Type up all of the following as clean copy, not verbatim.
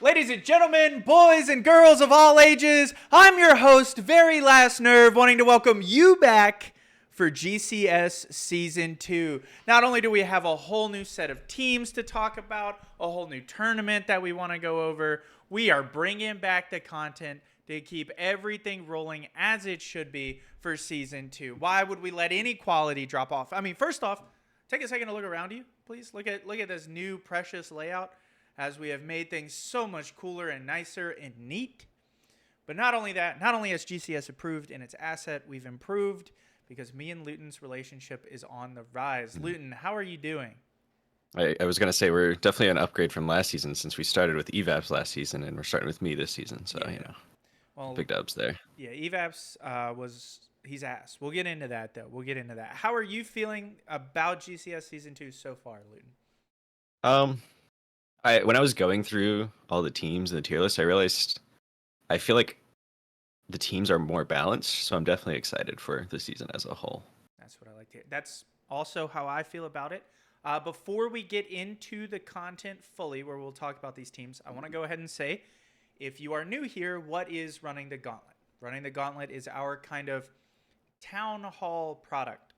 Ladies and gentlemen, boys and girls of all ages, I'm your host, Very Last Nerve, wanting to welcome you back for GCS Season 2. Not only do we have a whole new set of teams to talk about, a whole new tournament that we want to go over, we are bringing back the content to keep everything rolling as it should be for Season 2. Why would we let any quality drop off? I mean, first off, take a second to look around you, please. Look at this new precious layout, as we have made things so much cooler and nicer and neat. But not only that, not only has GCS improved in its asset, we've improved because me and Luyten's relationship is on the rise. Luyten, how are you doing? I was going to say we're definitely an upgrade from last season since we started with Evaps last season and we're starting with me this season. So, Yeah. Well, big dubs there. Yeah, Evaps he's ass. We'll get into that, though. We'll get into that. How are you feeling about GCS Season 2 so far, Luyten? When I was going through all the teams and the tier list, I realized I feel like the teams are more balanced, so I'm definitely excited for the season as a whole. That's what I like to hear. That's also how I feel about it. Before we get into the content fully, where we'll talk about these teams, I want to go ahead and say, if you are new here, what is Running the Gauntlet? Running the Gauntlet is our kind of town hall product.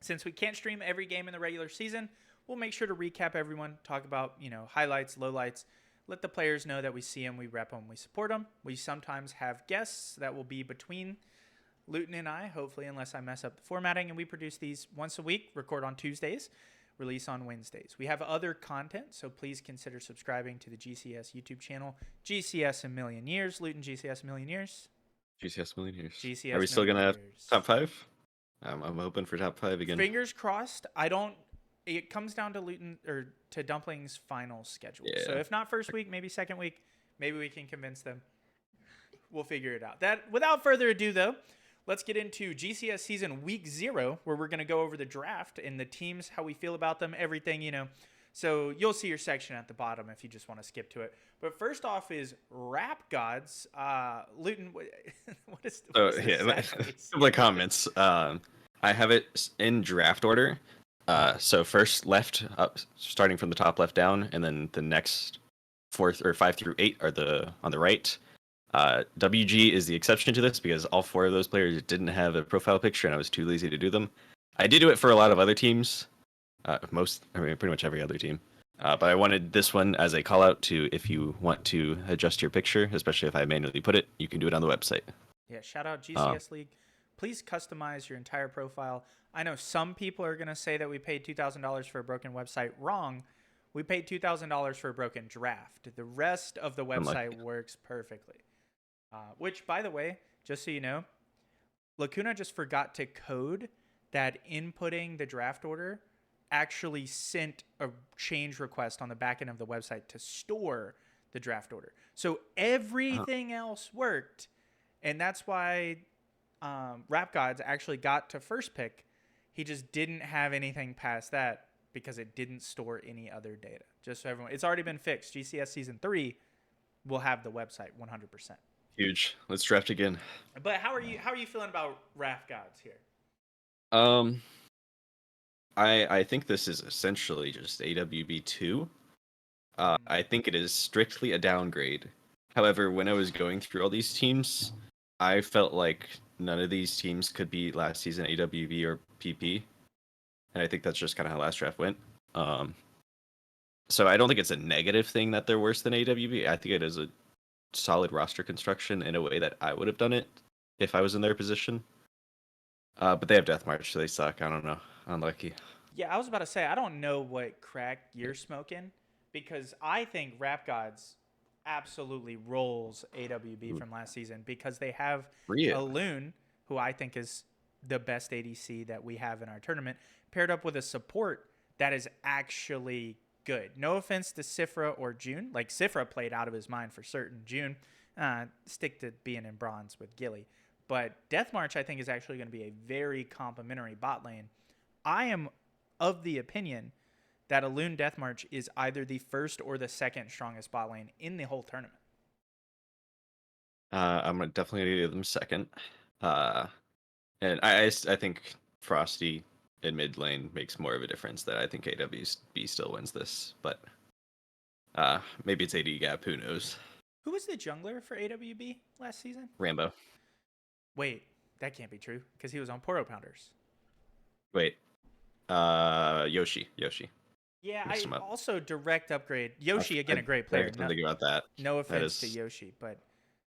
Since we can't stream every game in the regular season, we'll make sure to recap everyone, talk about, highlights, lowlights, let the players know that we see them, we rep them, we support them. We sometimes have guests that will be between Luyten and I, hopefully, unless I mess up the formatting, and we produce these once a week, record on Tuesdays, release on Wednesdays. We have other content, so please consider subscribing to the GCS YouTube channel. GCS a million years. Luyten, GCS a million years. GCS million years. GCS Are we still going to have years. top 5? I'm hoping for top 5 again. Fingers crossed. It comes down to Luyten or to Dumpling's final schedule. Yeah. So if not first week, maybe second week, maybe we can convince them. We'll figure it out. Without further ado, though, let's get into GCS season week 0, where we're going to go over the draft and the teams, how we feel about them, everything, So you'll see your section at the bottom if you just want to skip to it. But first off is Rap Gods. Luyten, what is couple of comments. I have it in draft order. So first left up, starting from the top left down, and then the next 4 or 5 through 8 are on the right. WG is the exception to this because all 4 of those players didn't have a profile picture, and I was too lazy to do them. I did do it for a lot of other teams, pretty much every other team. But I wanted this one as a call out to if you want to adjust your picture, especially if I manually put it, you can do it on the website. Yeah, shout out GCS League. Please customize your entire profile. I know some people are going to say that we paid $2,000 for a broken website. Wrong. We paid $2,000 for a broken draft. The rest of the website works perfectly. Which, by the way, just so you know, Lacuna just forgot to code that inputting the draft order actually sent a change request on the back end of the website to store the draft order. So everything else worked, and that's why Rap Gods actually got to first pick. He just didn't have anything past that because it didn't store any other data. Just so everyone, it's already been fixed. GCS Season 3 will have the website 100%. Huge. Let's draft again. But how are you feeling about Rap Gods here? I think this is essentially just AWB2. I think it is strictly a downgrade. However, when I was going through all these teams, I felt like none of these teams could beat last season AWB or PP. And I think that's just kind of how last draft went. So I don't think it's a negative thing that they're worse than AWB. I think it is a solid roster construction in a way that I would have done it if I was in their position. But they have Death March, so they suck. I don't know. Unlucky. Yeah, I was about to say, I don't know what crack you're smoking, because I think Rap Gods absolutely rolls AWB from last season because they have a Loon, who I think is the best ADC that we have in our tournament, paired up with a support that is actually good. No offense to Sifra or June. Like, Sifra played out of his mind for certain. June, stick to being in bronze with Gilly. But Death March, I think, is actually going to be a very complimentary bot lane. I am of the opinion that a Loon Death March is either the first or the second strongest bot lane in the whole tournament. I'm definitely going to give them second. And I think Frosty in mid lane makes more of a difference. That I think AWB still wins this, but Maybe it's AD gap. Who knows? Who was the jungler for AWB last season? Rambo. Wait, that can't be true because he was on Poro Pounders. Wait. Yoshi. Yeah, Mixed I him up. also direct upgrade. Yoshi, again, a great I player. didn't think about that. No offense is... to Yoshi, but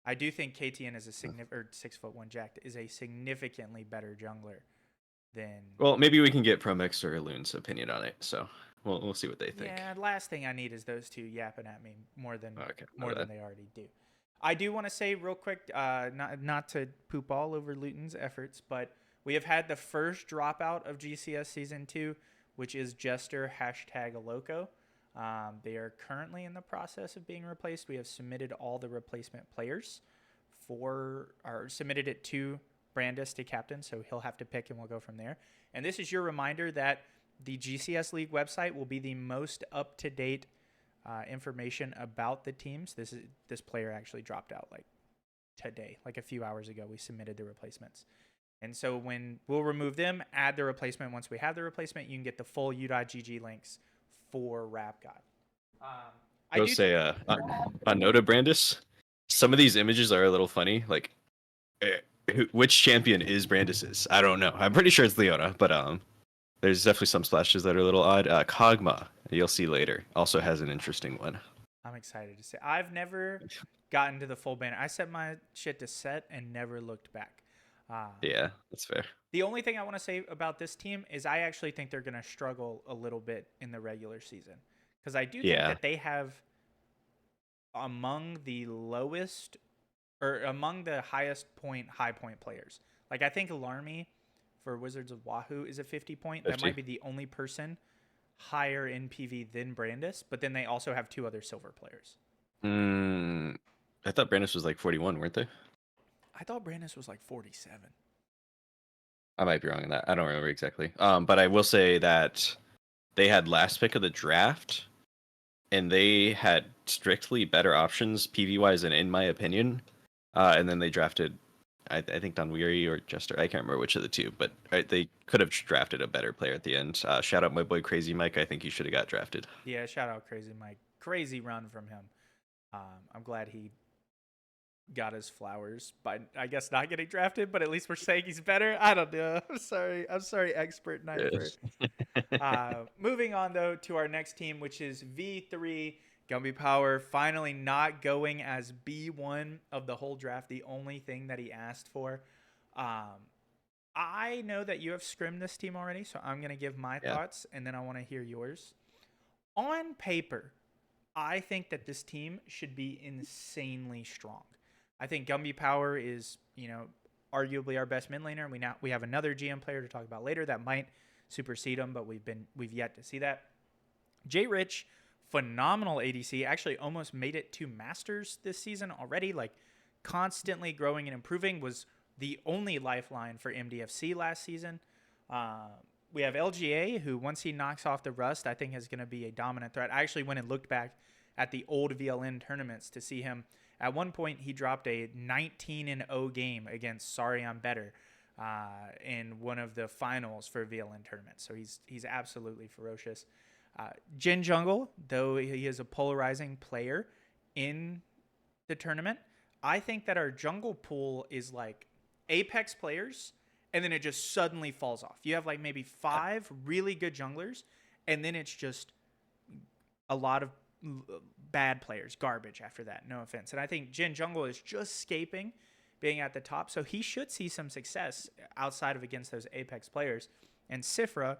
I do think KTN is a 6'1" Jack is a significantly better jungler than. Well, maybe we can get Promix or Loon's opinion on it. So we'll see what they think. Yeah, last thing I need is those two yapping at me more than that. they already do. I do want to say real quick, not to poop all over Luyten's efforts, but we have had the first dropout of GCS Season 2, which is Jester #Aloco. They are currently in the process of being replaced. We have submitted all the replacement players submitted it to Brandis to captain, so he'll have to pick and we'll go from there. And this is your reminder that the GCS League website will be the most up-to-date information about the teams. This player actually dropped out like today, like a few hours ago. We submitted the replacements. And so when we'll remove them, add the replacement. Once we have the replacement, you can get the full u.gg links for Rap God. I will say, on Noda Brandis, some of these images are a little funny. Like, which champion is Brandis's? I don't know. I'm pretty sure it's Leona, but there's definitely some splashes that are a little odd. Kog'Maw, you'll see later, also has an interesting one. I'm excited to say. I've never gotten to the full banner. I set my shit to set and never looked back. Yeah, that's fair. The only thing I want to say about this team is I actually think they're going to struggle a little bit in the regular season. Because I do think that they have among the lowest or among the high point players. Like I think Alarmy for Wizards of Wahoo is a 50 point. 50. That might be the only person higher in PV than Brandis, but then they also have two other silver players. I thought Brandis was like 41, weren't they? I thought Brandis was like 47. I might be wrong on that. I don't remember exactly. But I will say that they had last pick of the draft, and they had strictly better options PV-wise, and in my opinion. And then they drafted, I think, Don Weary or Jester. I can't remember which of the two, but they could have drafted a better player at the end. Shout out my boy Crazy Mike. I think he should have got drafted. Yeah, shout out Crazy Mike. Crazy run from him. I'm glad he got his flowers by, I guess, not getting drafted, but at least we're saying he's better. I don't know. I'm sorry, expert Knifer. Moving on, though, to our next team, which is V3 Gumby Power, finally not going as B1 of the whole draft, the only thing that he asked for. I know that you have scrimmed this team already, so I'm going to give my thoughts, and then I want to hear yours. On paper, I think that this team should be insanely strong. I think Gumby Power is, arguably our best mid laner. We have another GM player to talk about later that might supersede him, but we've yet to see that. J Rich, phenomenal ADC, actually almost made it to Masters this season already, like constantly growing and improving, was the only lifeline for MDFC last season. We have LGA, who once he knocks off the rust, I think is going to be a dominant threat. I actually went and looked back at the old VLN tournaments to see him. At one point, he dropped a 19-0 game against Sorry I'm Better in one of the finals for VLN tournaments. So he's absolutely ferocious. Jin Jungle, though he is a polarizing player in the tournament, I think that our jungle pool is like Apex players, and then it just suddenly falls off. You have like maybe 5 really good junglers, and then it's just a lot of bad players, garbage after that, no offense. And I think Jin Jungle is just escaping being at the top, so he should see some success outside of against those Apex players. And Sifra,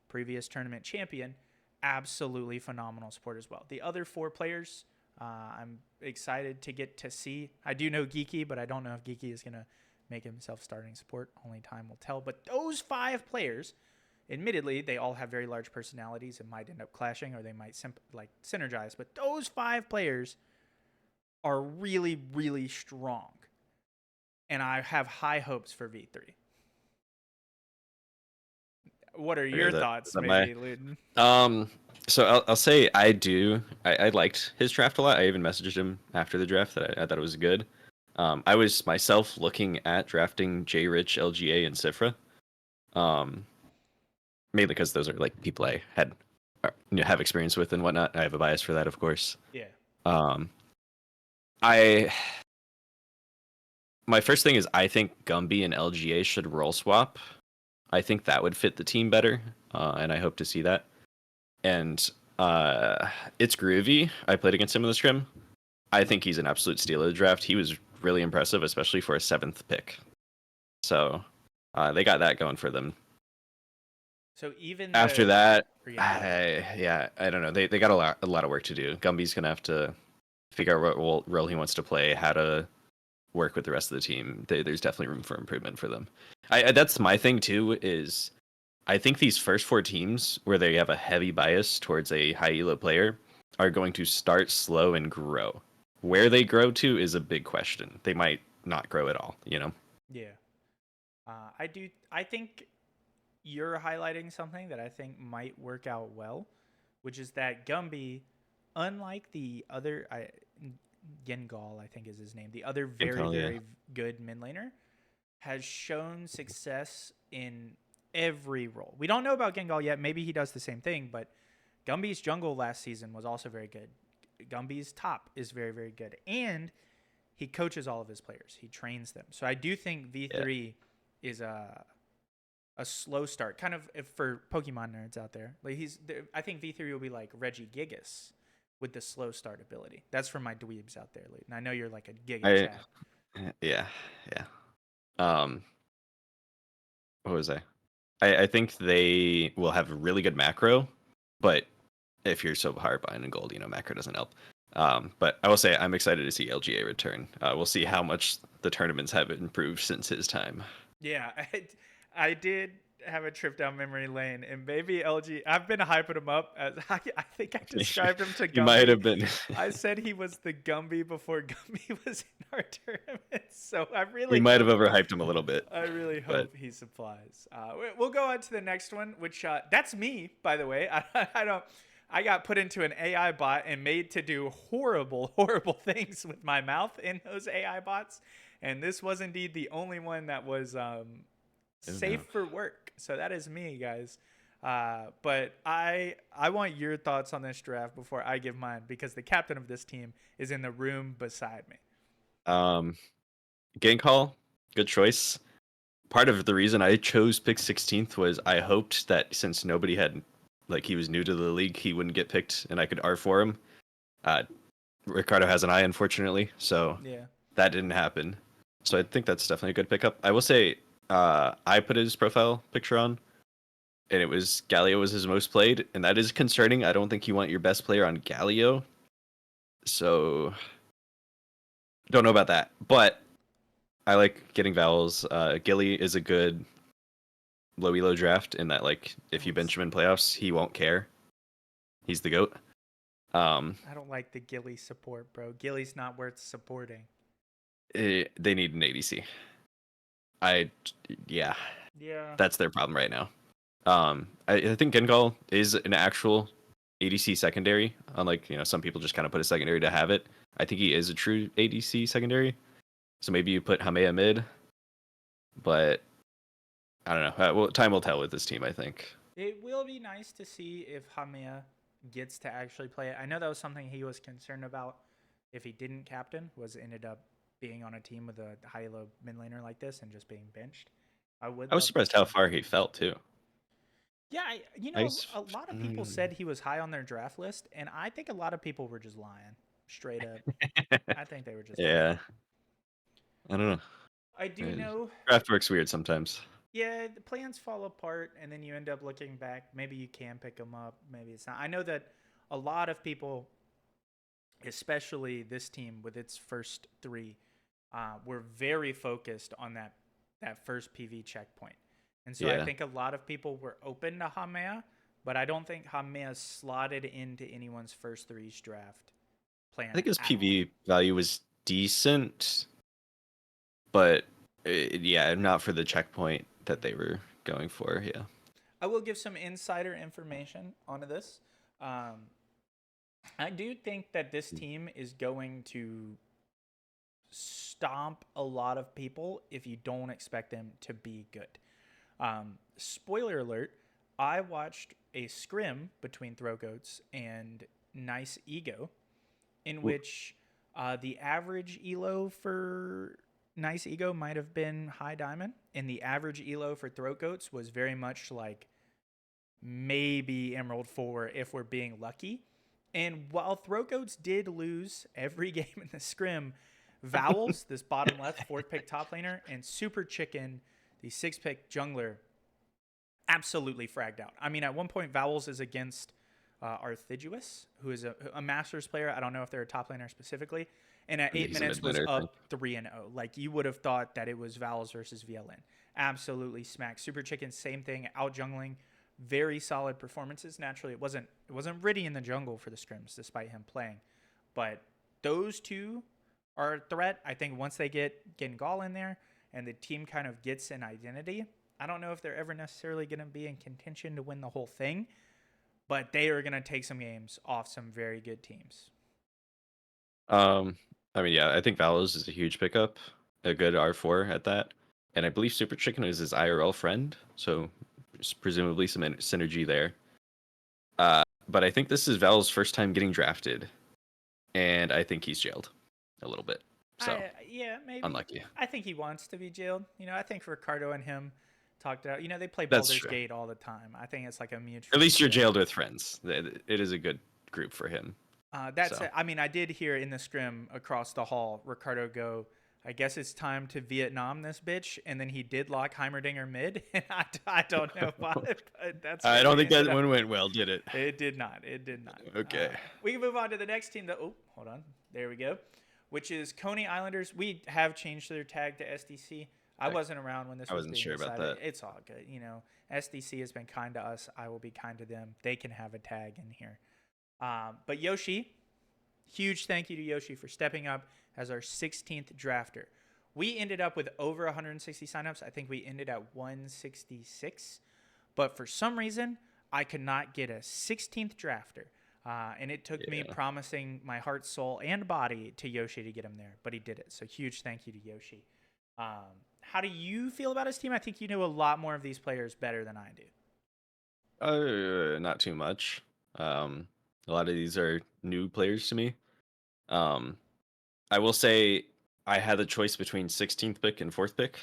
previous tournament champion, absolutely phenomenal support as well. The other 4 players, I'm excited to get to see. I do know Geeky, but I don't know if Geeky is going to make himself starting support. Only time will tell. But those 5 players, admittedly, they all have very large personalities and might end up clashing, or they might synergize. But those 5 players are really, really strong. And I have high hopes for V3. What are your thoughts, maybe, Luyten? So I'll say I liked his draft a lot. I even messaged him after the draft that I thought it was good. I was myself looking at drafting J Rich, LGA, and Sifra. Mainly because those are like people I had have experience with and whatnot. I have a bias for that, of course. Yeah. I my first thing is I think Gumby and LGA should role swap. I think that would fit the team better, and I hope to see that. And it's groovy. I played against him in the scrim. I think he's an absolute steal of the draft. He was really impressive, especially for a 7th pick. So they got that going for them. So even After that, yeah. I don't know. They got a lot of work to do. Gumby's gonna have to figure out what role he wants to play, how to work with the rest of the team. There's definitely room for improvement for them. That's my thing too. Is I think these first 4 teams where they have a heavy bias towards a high elo player are going to start slow and grow. Where they grow to is a big question. They might not grow at all. You know. Yeah. I think you're highlighting something that I think might work out well, which is that Gumby, unlike the other, Gengal, I think is his name, the other very good mid laner, has shown success in every role. We don't know about Gengal yet. Maybe he does the same thing, but Gumby's jungle last season was also very good. Gumby's top is very, very good. And he coaches all of his players. He trains them. So I do think V3 is a slow start, kind of for Pokemon nerds out there. Like I think V3 will be like Reggie Gigas with the slow start ability. That's for my dweebs out there, Luyten. I know you're like a Giga chat. Yeah. What was I think they will have really good macro, but if you're so hard behind in gold, macro doesn't help. But I will say I'm excited to see LGA return. We'll see how much the tournaments have improved since his time. Yeah, I did have a trip down memory lane, and maybe LG. I've been hyping him up as I think I described him to Gumby. He might have been. I said he was the Gumby before Gumby was in our tournament, so I really. We might have overhyped him a little bit. I really hope he supplies. We'll go on to the next one, which that's me, by the way. I got put into an AI bot and made to do horrible things with my mouth in those AI bots, and this was indeed the only one that was safe for work. So that is me, guys. But I want your thoughts on this draft before I give mine, because the captain of this team is in the room beside me. Gank Hall, good choice. Part of the reason I chose pick 16th was I hoped that since nobody had, he was new to the league, he wouldn't get picked and I could R for him. Ricardo has an eye, unfortunately, so that didn't happen. So I think that's definitely a good pickup. I will say, I put his profile picture on, and it was Galio was his most played, and that is concerning. I don't think you want your best player on Galio. So, don't know about that. But I like getting vowels. Gilly is a good low elo draft in that, if you bench him in playoffs, he won't care. He's the GOAT. I don't like the Gilly support, bro. Gilly's not worth supporting. They need an ADC. Yeah. That's their problem right now. I think Gengal is an actual ADC secondary, unlike some people just kind of put a secondary to have it. I think he is a true ADC secondary. So maybe you put Hamea mid, but I don't know. Well, time will tell with this team, I think. It will be nice to see if Hamea gets to actually play it. I know that was something he was concerned about if he didn't captain, ended up being on a team with a high-low mid laner like this and just being benched. I was surprised how far he fell too. Yeah, a lot of people said he was high on their draft list, and I think a lot of people were just lying, straight up. I think they were just lying. I don't know. I do know draft works weird sometimes. Yeah, the plans fall apart, and then you end up looking back. Maybe you can pick them up, maybe it's not. I know that a lot of people, especially this team with its first 3, were very focused on that first PV checkpoint. And so I think a lot of people were open to Hamea, but I don't think Hamea slotted into anyone's first 3's draft plan. I think his PV value was decent, but not for the checkpoint that they were going for. Yeah. I will give some insider information onto this. I do think that this team is going to stomp a lot of people if you don't expect them to be good. Spoiler alert, I watched a scrim between Throatgoats and Nice Ego, in which the average elo for Nice Ego might have been high diamond, and the average elo for Throatgoats was very much like maybe Emerald 4 if we're being lucky. And while Throatgoats did lose every game in the scrim, Vowels, this bottom left, 4th pick top laner, and Super Chicken, the 6th pick jungler, absolutely fragged out. I mean, at one point, Vowels is against Arthiguous, who is a Masters player. I don't know if they're a top laner specifically. And at 8 minutes was up 3-0. Like, you would have thought that it was Vowels versus VLN. Absolutely smacked. Super Chicken, same thing, out jungling. Very solid performances. Naturally, it wasn't Riddy in the jungle for the scrims, despite him playing. But those two are a threat. I think once they get Gengal in there and the team kind of gets an identity, I don't know if they're ever necessarily going to be in contention to win the whole thing, but they are going to take some games off some very good teams. I mean, yeah, I think Valos is a huge pickup, a good R4 at that. And I believe Super Chicken is his IRL friend, so presumably some synergy there. But I think this is Val's first time getting drafted, and I think he's jailed a little bit. So yeah, maybe unlucky. I think he wants to be jailed. You know, I think Ricardo and him talked out. You know, they play That's Baldur's true. Gate all the time. I think it's like a mutual. At least you're jailed with friends. It is a good group for him. That's it. I mean, I did hear in the scrim across the hall, Ricardo go, I guess it's time to Vietnam this bitch. And then he did lock Heimerdinger mid. And I don't know why, but that's. I don't think that one went well, did it? It did not. It did not. Okay. We can move on to the next team. Oh, hold on. There we go. Which is Coney Islanders. We have changed their tag to SDC. I wasn't around when this was being decided. About that. It's all good. You know, SDC has been kind to us. I will be kind to them. They can have a tag in here. But Yoshi, huge thank you to Yoshi for stepping up as our 16th drafter. We ended up with over 160 signups. I think we ended at 166. But for some reason, I could not get a 16th drafter. And it took me promising my heart, soul, and body to Yoshi to get him there. But he did it. So huge thank you to Yoshi. How do you feel about his team? I think you know a lot more of these players better than I do. Not too much. A lot of these are new players to me. I will say I had the choice between 16th pick and 4th pick,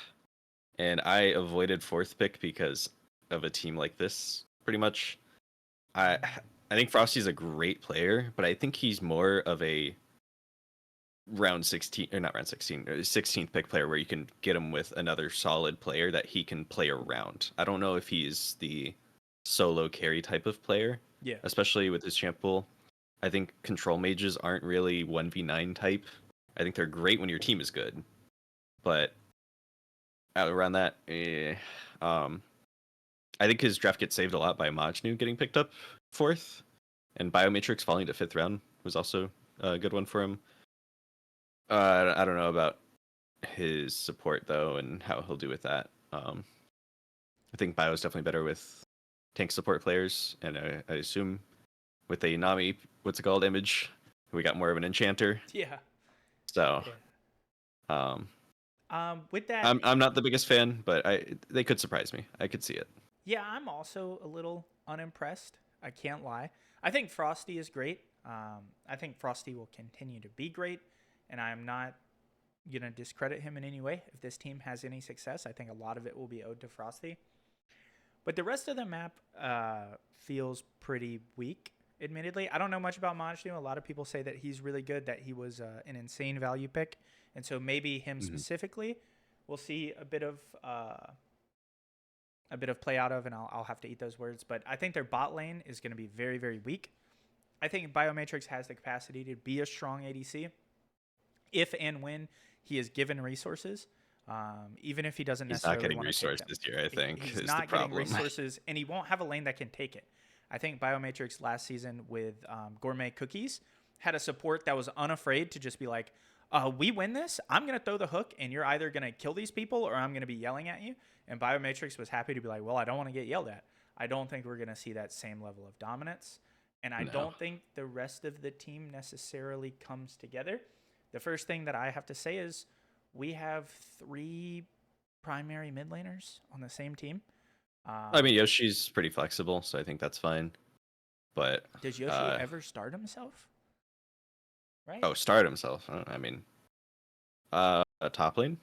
and I avoided 4th pick because of a team like this, pretty much. I think Frosty's a great player, but I think he's more of a round 16, or not round 16, 16th pick player where you can get him with another solid player that he can play around. I don't know if he's the solo carry type of player. Yeah. Especially with his champ pool. I think control mages aren't really 1v9 type. I think they're great when your team is good. But around that, I think his draft gets saved a lot by Majnu getting picked up 4th. And Biomatrix falling to 5th round was also a good one for him. I don't know about his support, though, and how he'll do with that. I think Bio's definitely better with tank support players, and I assume with a Nami, what's it called, image, we got more of an enchanter. Yeah. So, with that, I'm not the biggest fan, but they could surprise me. I could see it. Yeah, I'm also a little unimpressed. I can't lie. I think Frosty is great. I think Frosty will continue to be great, and I'm not going to discredit him in any way. If this team has any success, I think a lot of it will be owed to Frosty. But the rest of the map feels pretty weak, admittedly. I don't know much about Majnu. A lot of people say that he's really good, that he was an insane value pick. And so maybe him specifically, we'll see a bit of play out of, and I'll have to eat those words. But I think their bot lane is going to be very, very weak. I think Biomatrix has the capacity to be a strong ADC if and when he is given resources. Even if he doesn't necessarily want to take them. He's not getting resources this year, I think. He's not getting resources, and he won't have a lane that can take it. I think Biomatrix last season with Gourmet Cookies had a support that was unafraid to just be like, we win this, I'm going to throw the hook, and you're either going to kill these people or I'm going to be yelling at you. And Biomatrix was happy to be like, well, I don't want to get yelled at. I don't think we're going to see that same level of dominance. And I don't think the rest of the team necessarily comes together. The first thing that I have to say is we have 3 primary mid laners on the same team. I mean, Yoshi's pretty flexible, so I think that's fine. But Does Yoshi ever start himself? Right? oh, start himself. I mean, a top lane,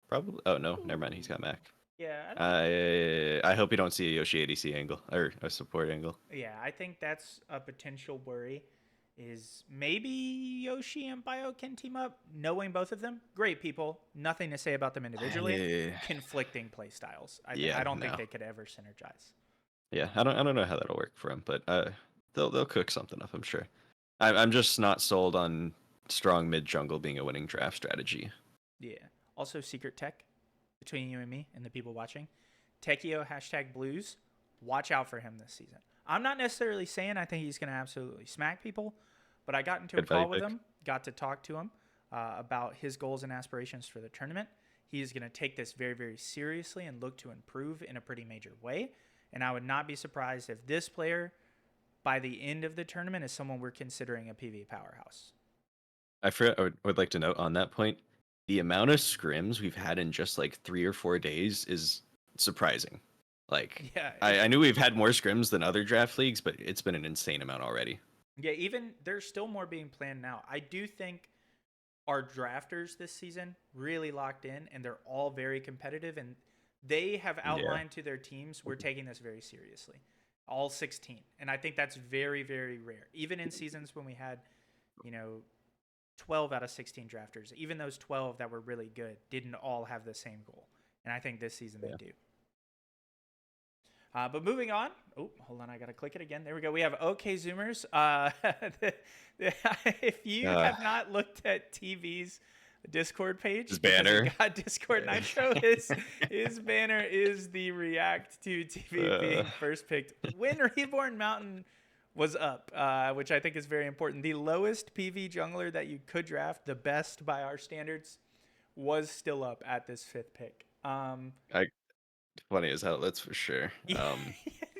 probably. Oh no, never mind. He's got Mac. Yeah, I don't. I hope you don't see a Yoshi ADC angle or a support angle. Yeah, I think that's a potential worry. Is maybe Yoshi and Bio can team up, knowing both of them. Great people, nothing to say about them individually. Conflicting play styles. I don't think they could ever synergize. Yeah, I don't know how that'll work for him, but they'll cook something up, I'm sure. I'm just not sold on strong mid jungle being a winning draft strategy. Yeah. Also, secret tech between you and me and the people watching. Tekio #blues. Watch out for him this season. I'm not necessarily saying I think he's going to absolutely smack people, but I got into a call with him, got to talk to him about his goals and aspirations for the tournament. He is going to take this very, very seriously and look to improve in a pretty major way. And I would not be surprised if this player, by the end of the tournament, is someone we're considering a PvE powerhouse. I would like to note on that point, the amount of scrims we've had in just like 3 or 4 days is surprising. Like, yeah, I knew we've had more scrims than other draft leagues, but it's been an insane amount already. Yeah, even there's still more being planned now. I do think our drafters this season really locked in, and they're all very competitive, and they have outlined to their teams, we're taking this very seriously. All 16. And I think that's very, very rare. Even in seasons when we had, 12 out of 16 drafters, even those 12 that were really good didn't all have the same goal. And I think this season they do. But moving on. Oh, hold on. I got to click it again. There we go. We have OK Zoomers. If you have not looked at TV's Discord page, his banner. Got Discord Nitro. His banner is the react to TV being first picked when Reborn Mountain was up, which I think is very important. The lowest PV jungler that you could draft, the best by our standards, was still up at this 5th pick. Funny as hell, that's for sure.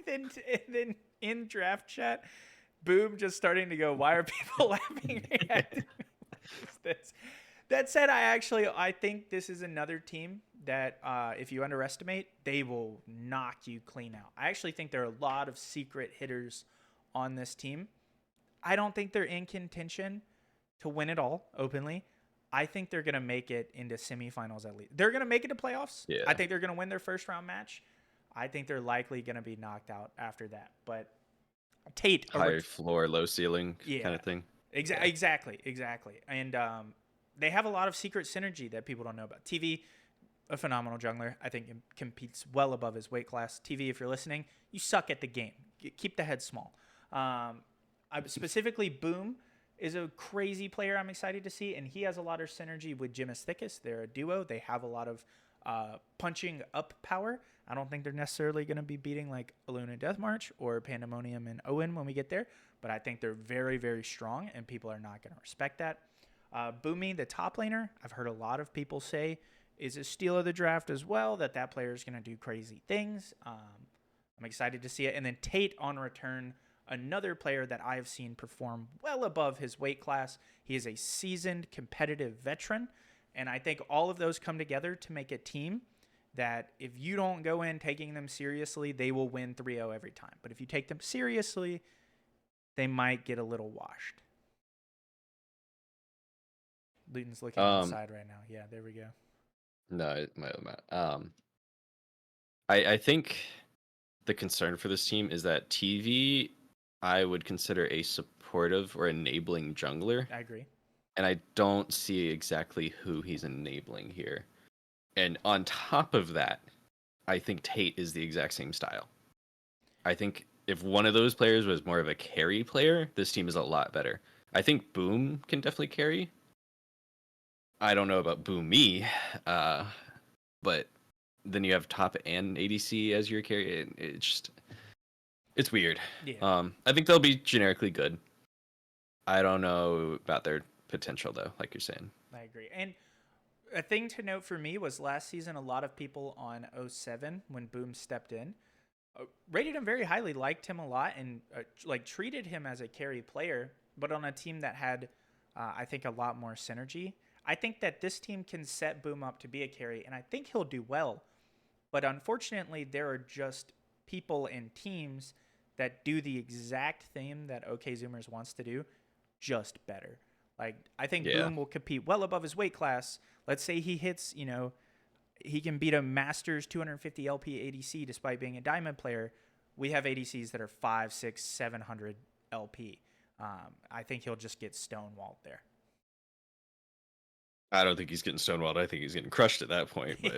Then in draft chat, Boom just starting to go, why are people laughing at this? That said, I think this is another team that if you underestimate, they will knock you clean out. I actually think there are a lot of secret hitters on this team. I don't think they're in contention to win it all openly. I think they're going to make it into semifinals at least. They're going to make it to playoffs. Yeah. I think they're going to win their first round match. I think they're likely going to be knocked out after that. But Tate, high floor, low ceiling kind of thing. Exactly. And they have a lot of secret synergy that people don't know about. TV, a phenomenal jungler. I think competes well above his weight class. TV, if you're listening, you suck at the game. Keep the head small. Specifically, Boom is a crazy player I'm excited to see, and he has a lot of synergy with Jimisthicus. They're a duo. They have a lot of punching up power. I don't think they're necessarily going to be beating like Aluna Deathmarch or Pandemonium and Owen when we get there, but I think they're very, very strong, and people are not going to respect that. Boomy, the top laner, I've heard a lot of people say is a steal of the draft as well, that player is going to do crazy things. I'm excited to see it. And then Tate on return, another player that I have seen perform well above his weight class. He is a seasoned, competitive veteran, and I think all of those come together to make a team that if you don't go in taking them seriously, they will win 3-0 every time. But if you take them seriously, they might get a little washed. Luyten's looking outside right now. Yeah, there we go. No, I think the concern for this team is that TV, I would consider a supportive or enabling jungler. I agree. And I don't see exactly who he's enabling here. And on top of that, I think Tate is the exact same style. I think if one of those players was more of a carry player, this team is a lot better. I think Boom can definitely carry. I don't know about Boomy, but then you have top and ADC as your carry. It's weird. Yeah. I think they'll be generically good. I don't know about their potential though, like you're saying. I agree. And a thing to note for me was last season, a lot of people on 07 when Boom stepped in rated him very highly, liked him a lot, and treated him as a carry player, but on a team that had, I think, a lot more synergy. I think that this team can set Boom up to be a carry, and I think he'll do well. But unfortunately, there are just people and teams that do the exact thing that OK Zoomers wants to do, just better. Like, I think Yeah. Boom will compete well above his weight class. Let's say he hits, he can beat a Masters 250 LP ADC despite being a Diamond player. We have ADCs that are 5, 6, 700 LP. I think he'll just get stonewalled there. I don't think he's getting stonewalled. I think he's getting crushed at that point. But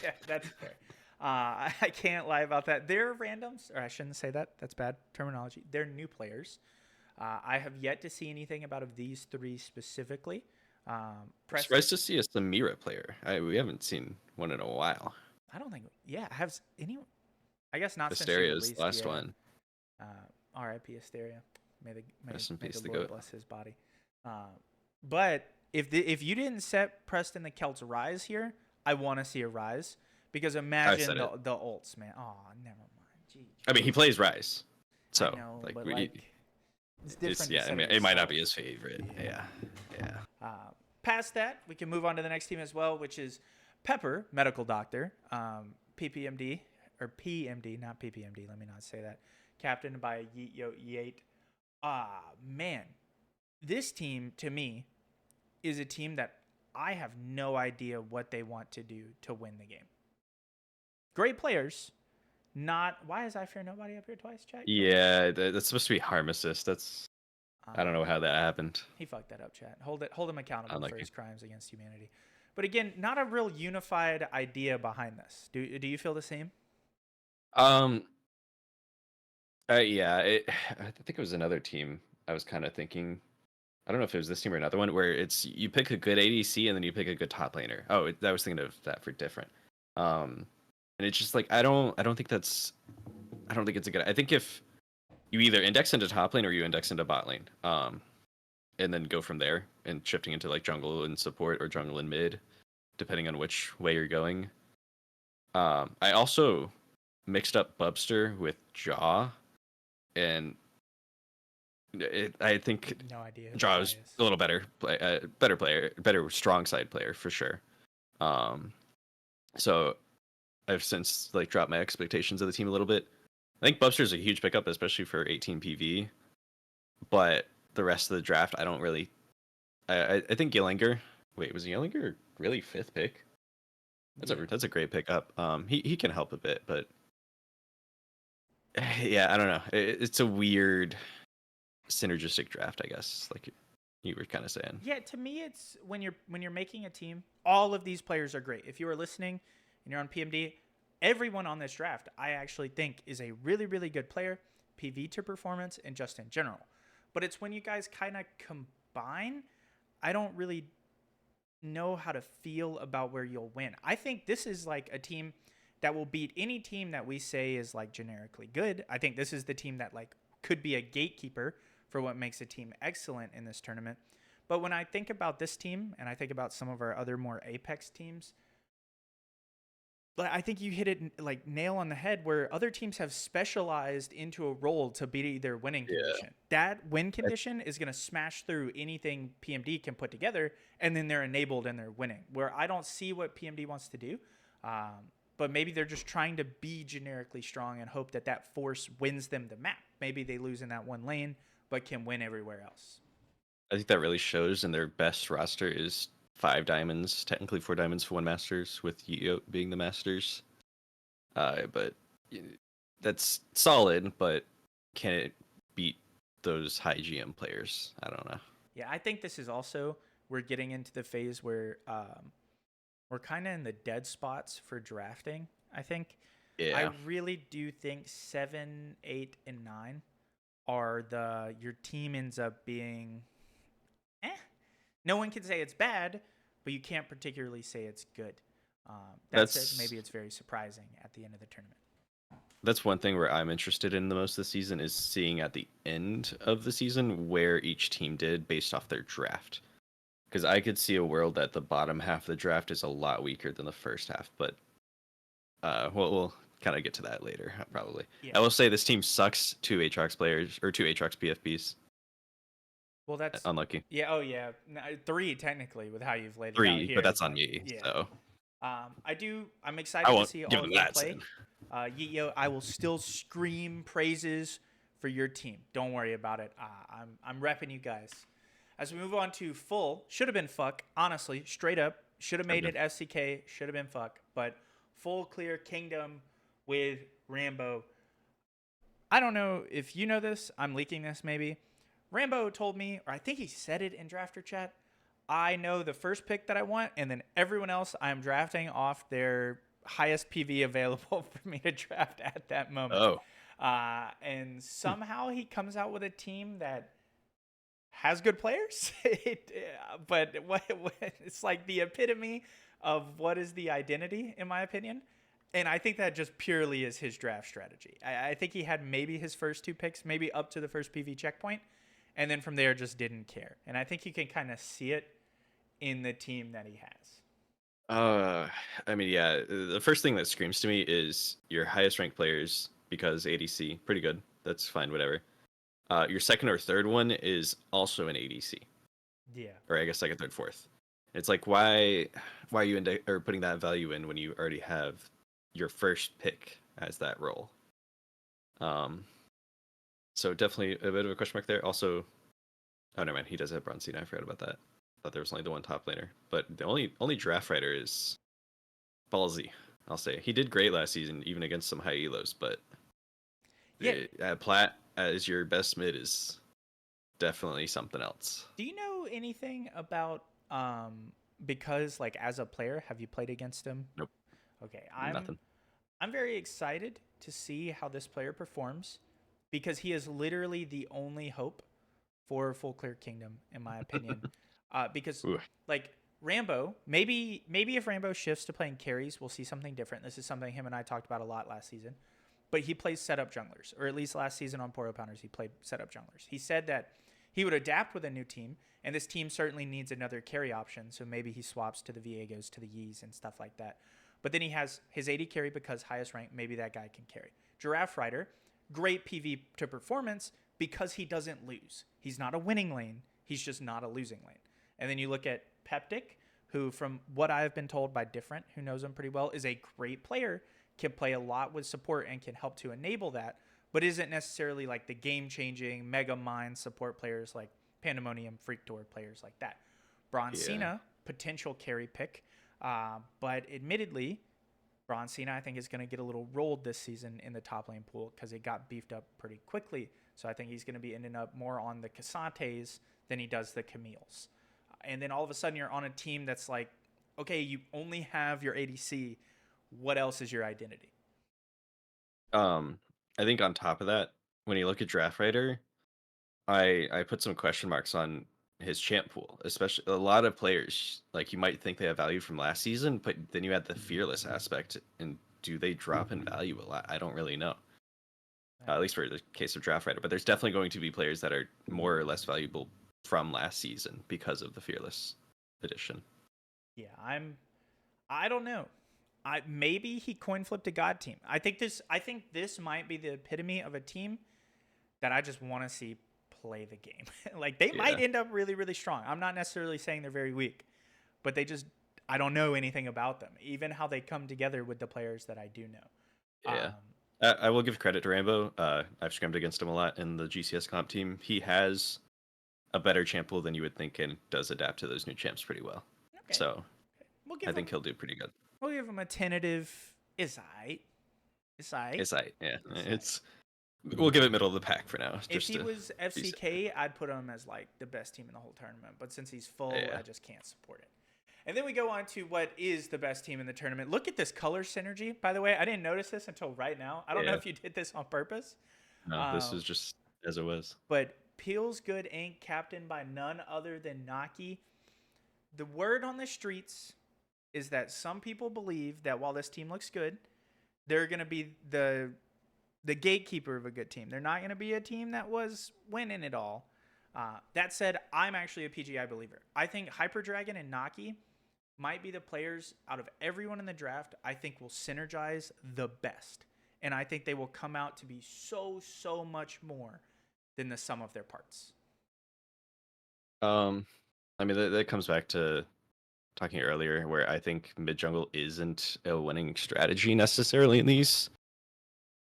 yeah, that's fair. I can't lie about that. They're randoms, or I shouldn't say that. That's bad terminology. They're new players. I have yet to see anything about of these three specifically. Surprised to see a Samira player. We haven't seen one in a while. I don't think. Yeah, have any? I guess not. Asteria's the last one. R.I.P. Asteria. May the the Lord goat. bless his body. But if you didn't set Preston the Celts Rise here, I want to see a Rise because imagine the ults, man. Oh, never mind. Jeez. I mean, he plays Rise, so I know, it's different. it might not be his favorite. Yeah. Past that, we can move on to the next team as well, which is Pepper, medical doctor, PPMD, or PMD, not PPMD. Let me not say that. Captained by Yeet. Man, this team to me is a team that I have no idea what they want to do to win the game. Great players. Why is I Fear Nobody up here twice, chat? Yeah, that's supposed to be harm assist. I don't know how that happened. He fucked that up, chat. Hold him accountable for his crimes against humanity. But again, not a real unified idea behind this. Do you feel the same? Yeah. I think it was another team. I was kind of thinking. I don't know if it was this team or another one where it's you pick a good ADC and then you pick a good top laner. Oh, I was thinking of that for different. And it's just like I don't think it's a good. I think if you either index into top lane or you index into bot lane, and then go from there and shifting into like jungle and support or jungle and mid, depending on which way you're going. I also mixed up Bubster with Jaw, and I think no idea. Jaw is a little better player, better strong side player for sure. So I've since like dropped my expectations of the team a little bit. I think Bubster is a huge pickup, especially for 18 PV. But the rest of the draft, I don't really. I think Yellinger. Wait, was Yellinger really 5th pick? That's a great pickup. He can help a bit, but yeah, I don't know. It's a weird synergistic draft, I guess. Like you were kind of saying. Yeah, to me, it's when you're making a team. All of these players are great. If you are listening and you're on PMD, everyone on this draft, I actually think is a really, really good player, PV to performance and just in general. But it's when you guys kind of combine, I don't really know how to feel about where you'll win. I think this is like a team that will beat any team that we say is like generically good. I think this is the team that like could be a gatekeeper for what makes a team excellent in this tournament. But when I think about this team and I think about some of our other more Apex teams, I think you hit it like nail on the head where other teams have specialized into a role to be their winning condition. That win condition is going to smash through anything PMD can put together, and then they're enabled and they're winning. Where I don't see what PMD wants to do, but maybe they're just trying to be generically strong and hope that force wins them the map. Maybe they lose in that one lane, but can win everywhere else. I think that really shows in their best roster is 5 diamonds, technically 4 diamonds for 1 masters, with Yeo being the masters. But that's solid, but can it beat those high GM players? I don't know. Yeah, I think this is also, we're getting into the phase where we're kind of in the dead spots for drafting, I think. Yeah. I really do think 7, 8, and 9 are your team ends up being no one can say it's bad, but you can't particularly say it's good. That's maybe it's very surprising at the end of the tournament. That's one thing where I'm interested in the most this season is seeing at the end of the season where each team did based off their draft. Because I could see a world that the bottom half of the draft is a lot weaker than the first half, but we'll kind of get to that later, probably. Yeah. I will say this team sucks 2 Aatrox players, or 2 Aatrox PFPs. Well, that's unlucky. Yeah. Oh, yeah. 3 technically with how you've laid it out 3, here, but that's on me. Yeah. So I'm I excited to won't see give all him of them that. play. Sin. Yo, I will still scream praises for your team. Don't worry about it. I'm repping you guys. As we move on to full, should have been fuck. Honestly, straight up, should have made it FCK. Should have been fuck. But full clear kingdom with Rambo. I don't know if you know this. I'm leaking this maybe. Rambo told me, or I think he said it in drafter chat. I know the first pick that I want, and then everyone else I'm drafting off their highest PV available for me to draft at that moment. Oh, And somehow he comes out with a team that has good players, but it's like the epitome of what is the identity, in my opinion. And I think that just purely is his draft strategy. I think he had maybe his first two picks, maybe up to the first PV checkpoint, and then from there just didn't care. And I think you can kind of see it in the team that he has. I mean, yeah. The first thing that screams to me is your highest ranked players because ADC, pretty good. That's fine, whatever. Your second or third one is also an ADC, Yeah. or I guess second, third, fourth. It's like why are you or putting that value in when you already have your first pick as that role? So definitely a bit of a question mark there. Also, oh no, man, he does have Broncina. I forgot about that. Thought there was only the one top laner, but the only draft writer is ballsy. I'll say he did great last season, even against some high elos. But Platt as your best mid is definitely something else. Do you know anything about because like as a player, have you played against him? Nope. Okay, Nothing. I'm very excited to see how this player performs because he is literally the only hope for Full Clear Kingdom, in my opinion. Because Ooh. like Rambo, maybe if Rambo shifts to playing carries, we'll see something different. This is something him and I talked about a lot last season. But he plays setup junglers, or at least last season on Poro Pounders, he played setup junglers. He said that he would adapt with a new team, and this team certainly needs another carry option. So maybe he swaps to the Viegos, to the Yees, and stuff like that. But then he has his 80 carry because highest rank, maybe that guy can carry. Giraffe Rider, great PV to performance because he doesn't lose. He's not a winning lane, he's just not a losing lane. And then you look at Peptic, who, from what I've been told by Different, who knows him pretty well, is a great player, can play a lot with support and can help to enable that, but isn't necessarily like the game-changing mega mind support players like Pandemonium, Freak Door players like that. Broncina, potential carry pick, but admittedly, Broncina I think is going to get a little rolled this season in the top lane pool because it got beefed up pretty quickly. So I think he's going to be ending up more on the Casantes than he does the Camille's. And then all of a sudden you're on a team that's like, okay, you only have your ADC. What else is your identity? I think on top of that, when you look at Draft Writer, I put some question marks on his champ pool, especially a lot of players like you might think they have value from last season, but then you add the fearless aspect, and do they drop in value a lot? I don't really know. At least for the case of Draft Writer, but there's definitely going to be players that are more or less valuable from last season because of the fearless edition. Yeah, I don't know. Maybe he coin flipped a god team. I think this might be the epitome of a team that I just want to see play the game. Like they might end up really, really strong. I'm not necessarily saying they're very weak, but I don't know anything about them. Even how they come together with the players that I do know. Yeah. I will give credit to Rambo. I've scrimmed against him a lot in the GCS comp team. He has a better champ pool than you would think and does adapt to those new champs pretty well. Okay. So I think he'll do pretty good. We'll give him a tentative Isai. Yeah. We'll give it middle of the pack for now. If he was FCK, I'd put him as like the best team in the whole tournament. But since he's full, I just can't support it. And then we go on to what is the best team in the tournament. Look at this color synergy, by the way. I didn't notice this until right now. I don't know if you did this on purpose. No, this is just as it was. But Peel's Good Inc., captained by none other than Naki. The word on the streets is that some people believe that while this team looks good, they're going to be the gatekeeper of a good team. They're not going to be a team that was winning it all. That said, I'm actually a PGI believer. I think Hyper Dragon and Naki might be the players out of everyone in the draft I think will synergize the best. And I think they will come out to be so much more than the sum of their parts. I mean, that comes back to talking earlier, where I think mid jungle isn't a winning strategy necessarily in these.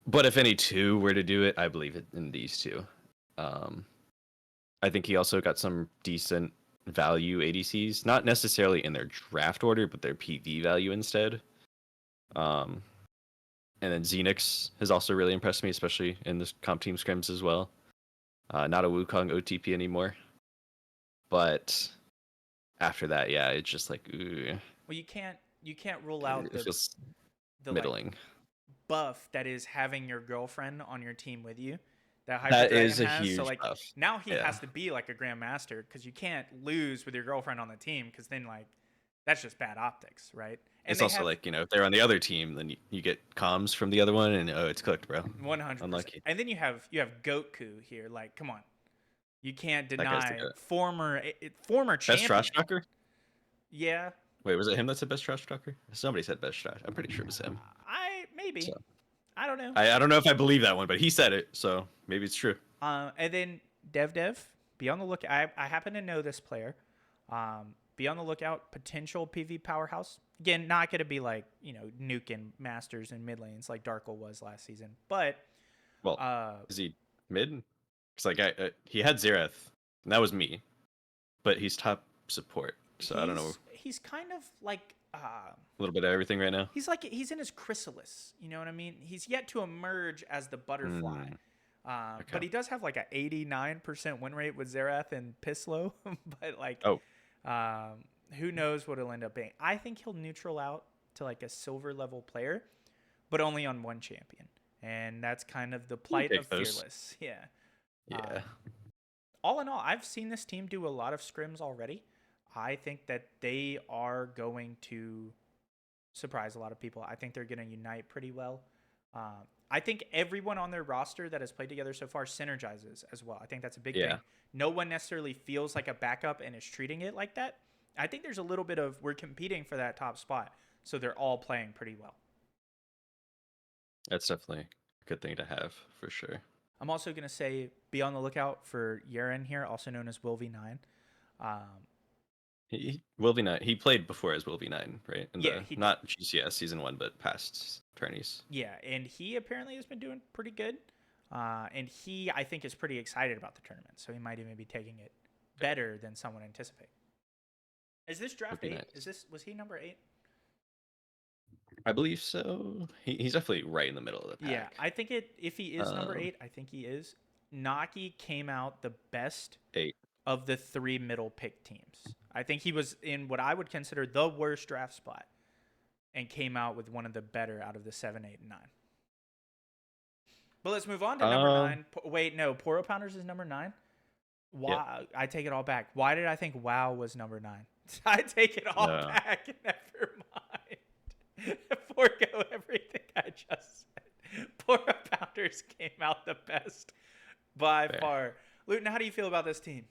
But if any two were to do it, I believe it in these two. Um, I think he also got some decent value ADCs, not necessarily in their draft order, but their PV value instead. Um, and then Xenix has also really impressed me, especially in the comp team scrims as well. Not a Wukong OTP anymore. But after that, yeah, it's just like, ooh, Well, you can't rule out it feels the like middling. buff that is having your girlfriend on your team with you that Hyper That Dragon is a has. So huge like buff. now he Yeah. has to be like a grandmaster because you can't lose with your girlfriend on the team because then like that's just bad optics, right? And It's they also have like, if they're on the other team, then you get comms from the other one, and oh, it's cooked, bro. 100%. Unlucky. And then you have Goku here. Like, come on, you can't That guy's the deny goat. former Best champion. trash talker? Yeah, Wait, was it him that said best trash talker? Somebody said best trash. I'm pretty sure it was him. maybe So I don't know. I don't know if I believe that one, but he said it, so maybe it's true. And then Dev, be on the look. I happen to know this player. Be on the lookout. Potential PV powerhouse. Again, not going to be like nuking masters and mid lanes like Darkle was last season, but Well, is he mid? It's like he had Xerath, and that was me, but he's top support, so I don't know, he's kind of like a little bit of everything right now. he's in his chrysalis. You know what I mean? He's yet to emerge as the butterfly. Okay. But he does have like a 89% win rate with Xerath and Pislo. But like, Oh, who knows what he'll end up being? I think he'll neutral out to like a silver level player, but only on one champion, and that's kind of the plight of those. Fearless. Yeah. Yeah. All in all, I've seen this team do a lot of scrims already. I think that they are going to surprise a lot of people. I think they're going to unite pretty well. I think everyone on their roster that has played together so far synergizes as well. I think that's a big thing. No one necessarily feels like a backup and is treating it like that. I think there's a little bit of we're competing for that top spot, so they're all playing pretty well. That's definitely a good thing to have for sure. I'm also going to say be on the lookout for Yeren here, also known as Wilv9. He Will be 9. He played before as Will be 9, right? He not GCS season 1, but past tourneys. Yeah, and he apparently has been doing pretty good. And he, I think, is pretty excited about the tournament, so he might even be taking it better than someone anticipated. Is this draft 8? Nice. Was he number 8? I believe so. He's definitely right in the middle of the pack. Yeah, I think if he is number 8, I think he is. Naki came out the best 8 of the 3 middle pick teams. I think he was in what I would consider the worst draft spot and came out with one of the better out of the 7, 8, and 9. But let's move on to number 9. Wait, no, Poro Pounders is number 9. Why? Yep. I take it all back. Why did I think WoW was number 9? I take it all back. Never mind. Forgo everything I just said. Poro Pounders came out the best by far. Luyten, how do you feel about this team?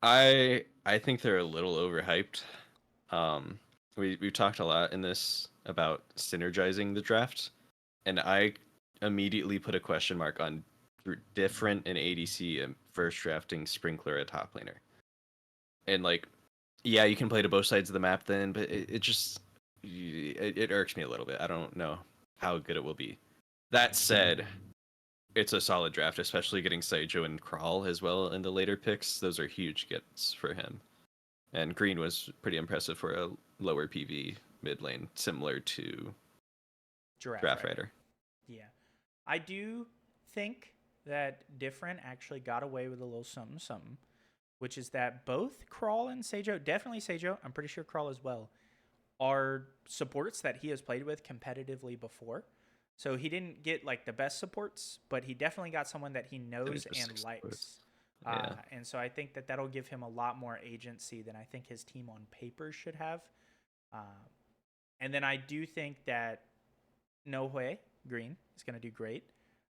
I think they're a little overhyped. We've talked a lot in this about synergizing the draft, and I immediately put a question mark on different in ADC and first drafting Sprinkler a top laner. And like, yeah, you can play to both sides of the map then, but it just it irks me a little bit. I don't know how good it will be. That said, it's a solid draft, especially getting Seijo and Crawl as well in the later picks. Those are huge gets for him. And Green was pretty impressive for a lower PV mid lane, similar to Draft Rider. Yeah. I do think that Different actually got away with a little something, which is that both Crawl and Seijo, definitely Seijo, I'm pretty sure Crawl as well, are supports that he has played with competitively before. So he didn't get like the best supports, but he definitely got someone that he knows and likes. And so I think that that'll give him a lot more agency than I think his team on paper should have. And then I do think that Nohue Green is going to do great.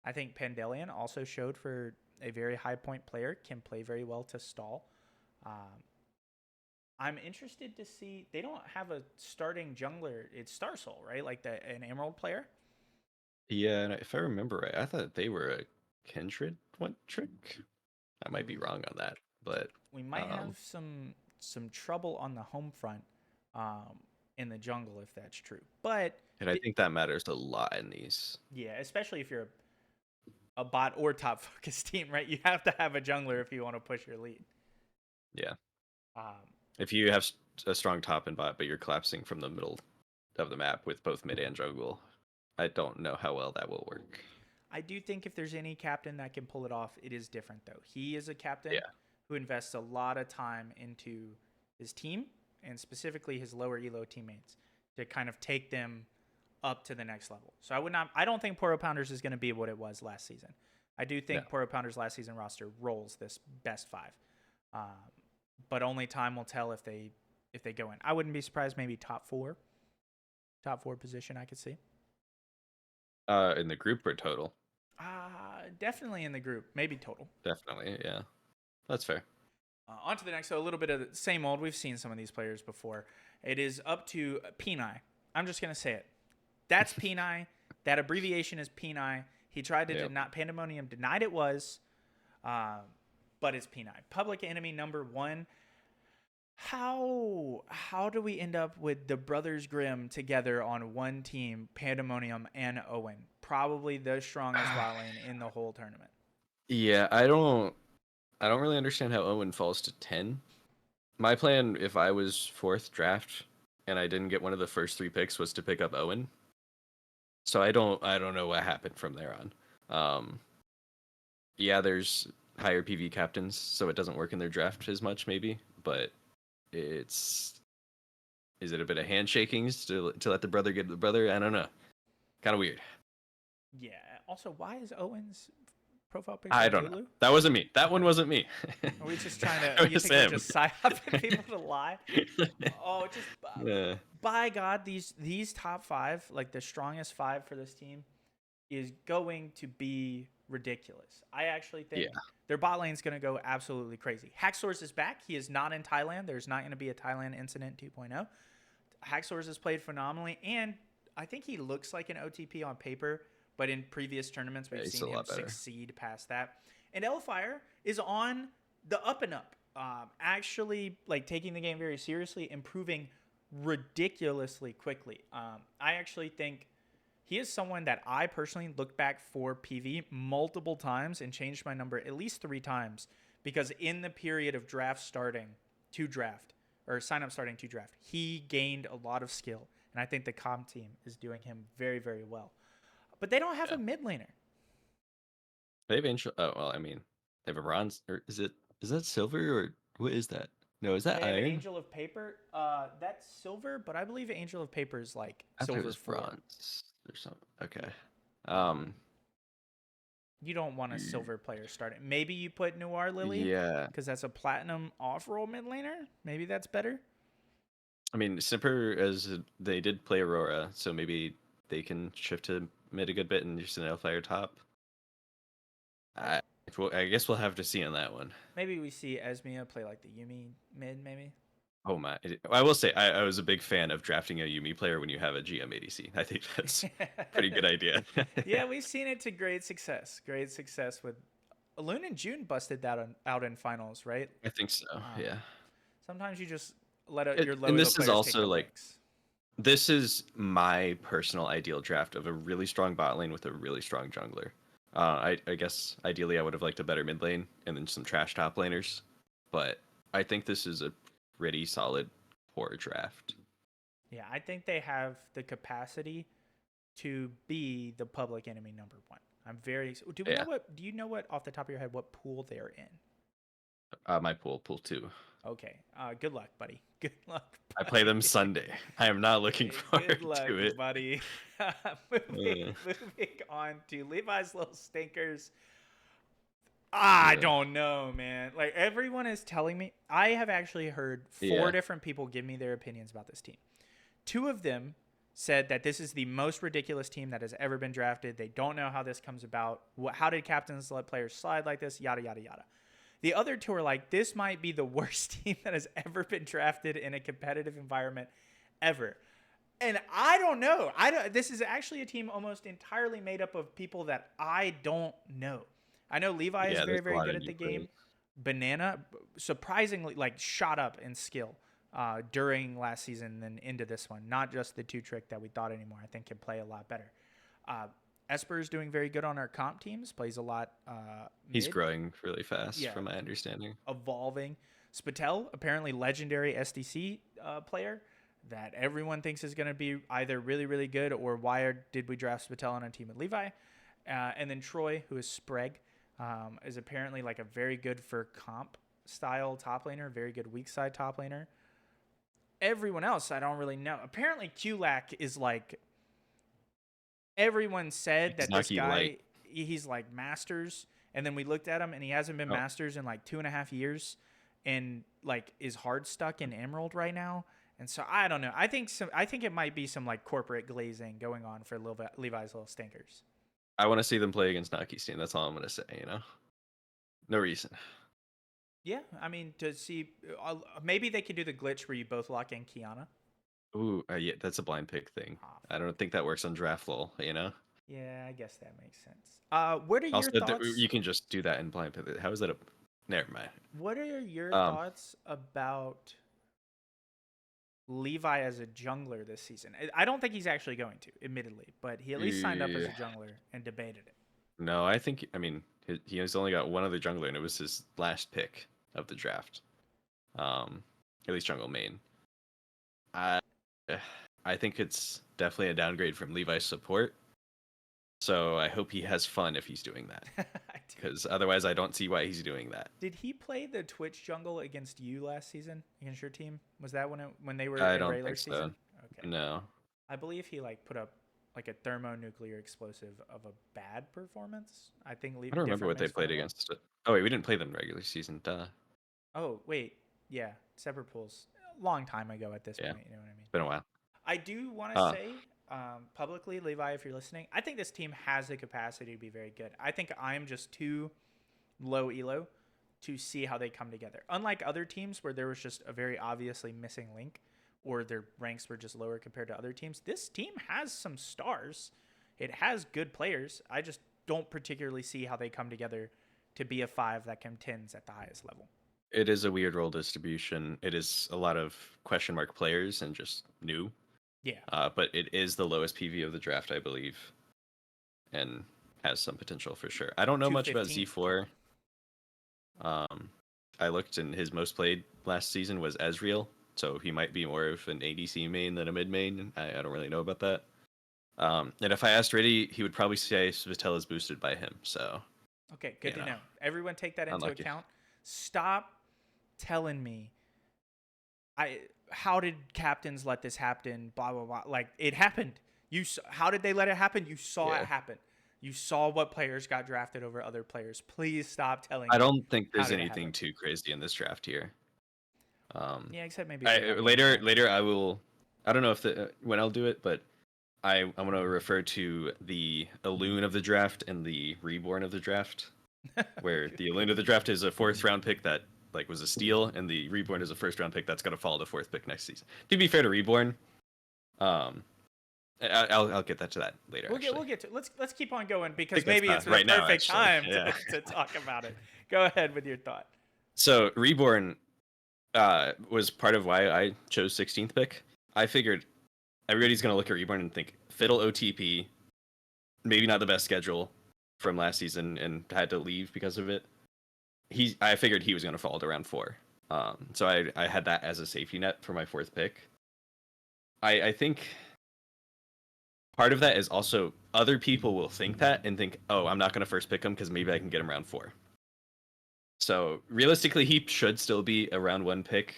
I think Pandelian also showed for a very high point player, can play very well to stall. I'm interested to see, they don't have a starting jungler. It's Starsoul, right? Like an Emerald player. Yeah, and if I remember right, I thought they were a Kindred one trick. I might be wrong on that, but we might have some trouble on the home front. in the jungle if that's true. But And I think that matters a lot in these. yeah, especially if you're a bot or top focus team, right? You have to have a jungler if you want to push your lead. Yeah. Um, If you have a strong top and bot, but you're collapsing from the middle of the map with both mid and jungle, I don't know how well that will work. I do think if there's any captain that can pull it off, it is different though. He is a captain who invests a lot of time into his team and specifically his lower elo teammates to kind of take them up to the next level. So I don't think Poro Pounders is going to be what it was last season. I do think Poro Pounders last season roster rolls this best 5. But only time will tell if they go in. I wouldn't be surprised maybe top 4 position I could see. In the group or total? Definitely in the group, maybe total. Definitely, yeah. That's fair. On to the next. So a little bit of the same old. We've seen some of these players before. It is up to Peni. I'm just going to say it. That's Peni. That abbreviation is Peni. He tried to Pandemonium denied it was, but it's Peni. Public enemy number 1. How do we end up with the Brothers Grimm together on one team, Pandemonium and Owen? Probably the strongest bot lane in the whole tournament. Yeah, I don't really understand how Owen falls to 10. My plan, if I was 4th draft and I didn't get one of the first 3 picks, was to pick up Owen. So I don't know what happened from there on. Yeah, there's higher PV captains, so it doesn't work in their draft as much, maybe. But is it a bit of handshakings to let the brother get the brother? I don't know. Kind of weird. Yeah. Also, why is Owen's profile picture? I don't know. That wasn't me. That one wasn't me. Are we just trying to? You think we're just psyoping people to lie? Oh, just by God, these top 5, like the strongest 5 for this team, is going to be ridiculous. I actually think their bot lane is going to go absolutely crazy. Hacksource is back. He is not in Thailand. There's not going to be a Thailand incident 2.0. Hacksource has played phenomenally, and I think he looks like an OTP on paper, but in previous tournaments we've seen him succeed past that. And Elfire is on the up and up, actually like taking the game very seriously, improving ridiculously quickly. I actually think he is someone that I personally looked back for PV multiple times and changed my number at least 3 times because in the period of draft starting to draft or sign up starting to draft, he gained a lot of skill. And I think the comp team is doing him very, very well. But they don't have a mid laner. They have Angel. Oh, well, I mean, they have a bronze. Or is that silver or what is that? No, is that they iron? Have Angel of Paper. That's silver, but I believe Angel of Paper is like silver bronze or something. Okay. You don't want a silver player starting. Maybe you put Noir Lily. Yeah. Because that's a platinum off-roll mid laner. Maybe that's better. I mean, Simper, as they did play Aurora, so maybe they can shift to mid a good bit and just an Elfire top. I guess we'll have to see on that one. Maybe we see Esmia play like the Yuumi mid, maybe. Oh my! I will say I was a big fan of drafting a Yuumi player when you have a GM ADC. I think that's a pretty good idea. Yeah, we've seen it to great success. Great success with Loon and June busted that out in finals, right? I think so. Yeah. Sometimes you just let your low. And this is also like this is my personal ideal draft of a really strong bot lane with a really strong jungler. I guess ideally I would have liked a better mid lane and then some trash top laners, but I think this is a pretty solid core draft. Yeah, I think they have the capacity to be the public enemy number 1. I'm very. Do you know what off the top of your head what pool they're in? My pool 2. Okay. Good luck, buddy. Good luck. Buddy. I play them Sunday. I am not looking forward to it, buddy. Moving on to Levi's little stinkers. I don't know, man. Like everyone is telling me. I have actually heard 4 different people give me their opinions about this team. 2 of them said that this is the most ridiculous team that has ever been drafted. They don't know how this comes about. How did captains let players slide like this? Yada, yada, yada. The other 2 are like, this might be the worst team that has ever been drafted in a competitive environment ever. And I don't know. This is actually a team almost entirely made up of people that I don't know. I know Levi is very, very good at the game. Banana, surprisingly, like shot up in skill. during last season than into this one. Not just the 2-trick that we thought anymore. I think can play a lot better. Esper is doing very good on our comp teams. Plays a lot. He's mid. growing really fast, Yeah. from my understanding. Evolving. Spatel, apparently legendary SDC player that everyone thinks is going to be either really, really good or why did we draft Spatel on a team with Levi? And then Troy, who is Sprague, is apparently like a very good for comp style top laner, very good weak side top laner. Everyone else, I don't really know. Apparently, QLAC is like, everyone said that this guy, light. he's like Masters. And then we looked at him and he hasn't been Masters in like 2.5 years and like is hard stuck in Emerald right now. And so I don't know. I think it might be some like corporate glazing going on for Levi's little stinkers. I want to see them play against Naki's team. That's all I'm going to say, No reason. Yeah, I mean, to see, maybe they could do the glitch where you both lock in Kiana. Ooh, yeah, that's a blind pick thing. I don't think that works on draft lol, Yeah, I guess that makes sense. What are your thoughts? You can just do that in blind pick. How is that never mind. What are your thoughts about Levi as a jungler this season? I don't think he's actually going to, admittedly, but he at least signed up as a jungler and debated it. No, he has only got one other jungler, and it was his last pick of the draft. At least jungle main. I think it's definitely a downgrade from Levi's support. So I hope he has fun if he's doing that. Because otherwise I don't see why he's doing that. Did he play the Twitch jungle against you last season, against your team? Was that when they were I in don't regular think so. season? Okay. No. I believe he like put up like a thermonuclear explosive of a bad performance. I think I don't remember what they played against. Oh wait, we didn't play them regular season. Duh. Oh wait, yeah, separate pools. A long time ago at this point. You know what I mean? It's been a while. I do want to say publicly, Levi, if you're listening, I think this team has the capacity to be very good. I think I'm just too low elo to see how they come together. Unlike other teams where there was just a very obviously missing link or their ranks were just lower compared to other teams, this team has some stars. It has good players. I just don't particularly see how they come together to be a 5 that contends at the highest level. It is a weird role distribution. It is a lot of question mark players and just new. Yeah. But it is the lowest PV of the draft, I believe, and has some potential for sure. I don't know much about Z4. I looked, and his most played last season was Ezreal, so he might be more of an ADC main than a mid main. I don't really know about that. And if I asked Vedi, he would probably say Svitel is boosted by him. So. Okay, good to know. Everyone take that into account. Stop telling me how did captains let this happen, blah blah blah. Like, it happened. How did they let it happen? You saw it happen. You saw what players got drafted over other players. Please stop telling me. I don't think there's anything too crazy in this draft here. Yeah, except maybe later I will. I don't know if when I'll do it, but I'm going to refer to the Elune of the draft and the Reborn of the draft, where the Elune of the draft is a 4th round pick that was a steal, and the Reborn is a 1st round pick that's going to follow the 4th pick next season. To be fair to Reborn, I'll get to that later. We'll get to. Let's keep on going because maybe it's the perfect time to talk about it. Go ahead with your thought. So Reborn was part of why I chose 16th pick. I figured everybody's going to look at Reborn and think Fiddle OTP, maybe not the best schedule from last season, and had to leave because of it. I figured he was going to fall to round 4. So I had that as a safety net for my 4th pick. I think part of that is also other people will think that and think, oh, I'm not going to first pick him because maybe I can get him round 4. So realistically, he should still be a round 1 pick,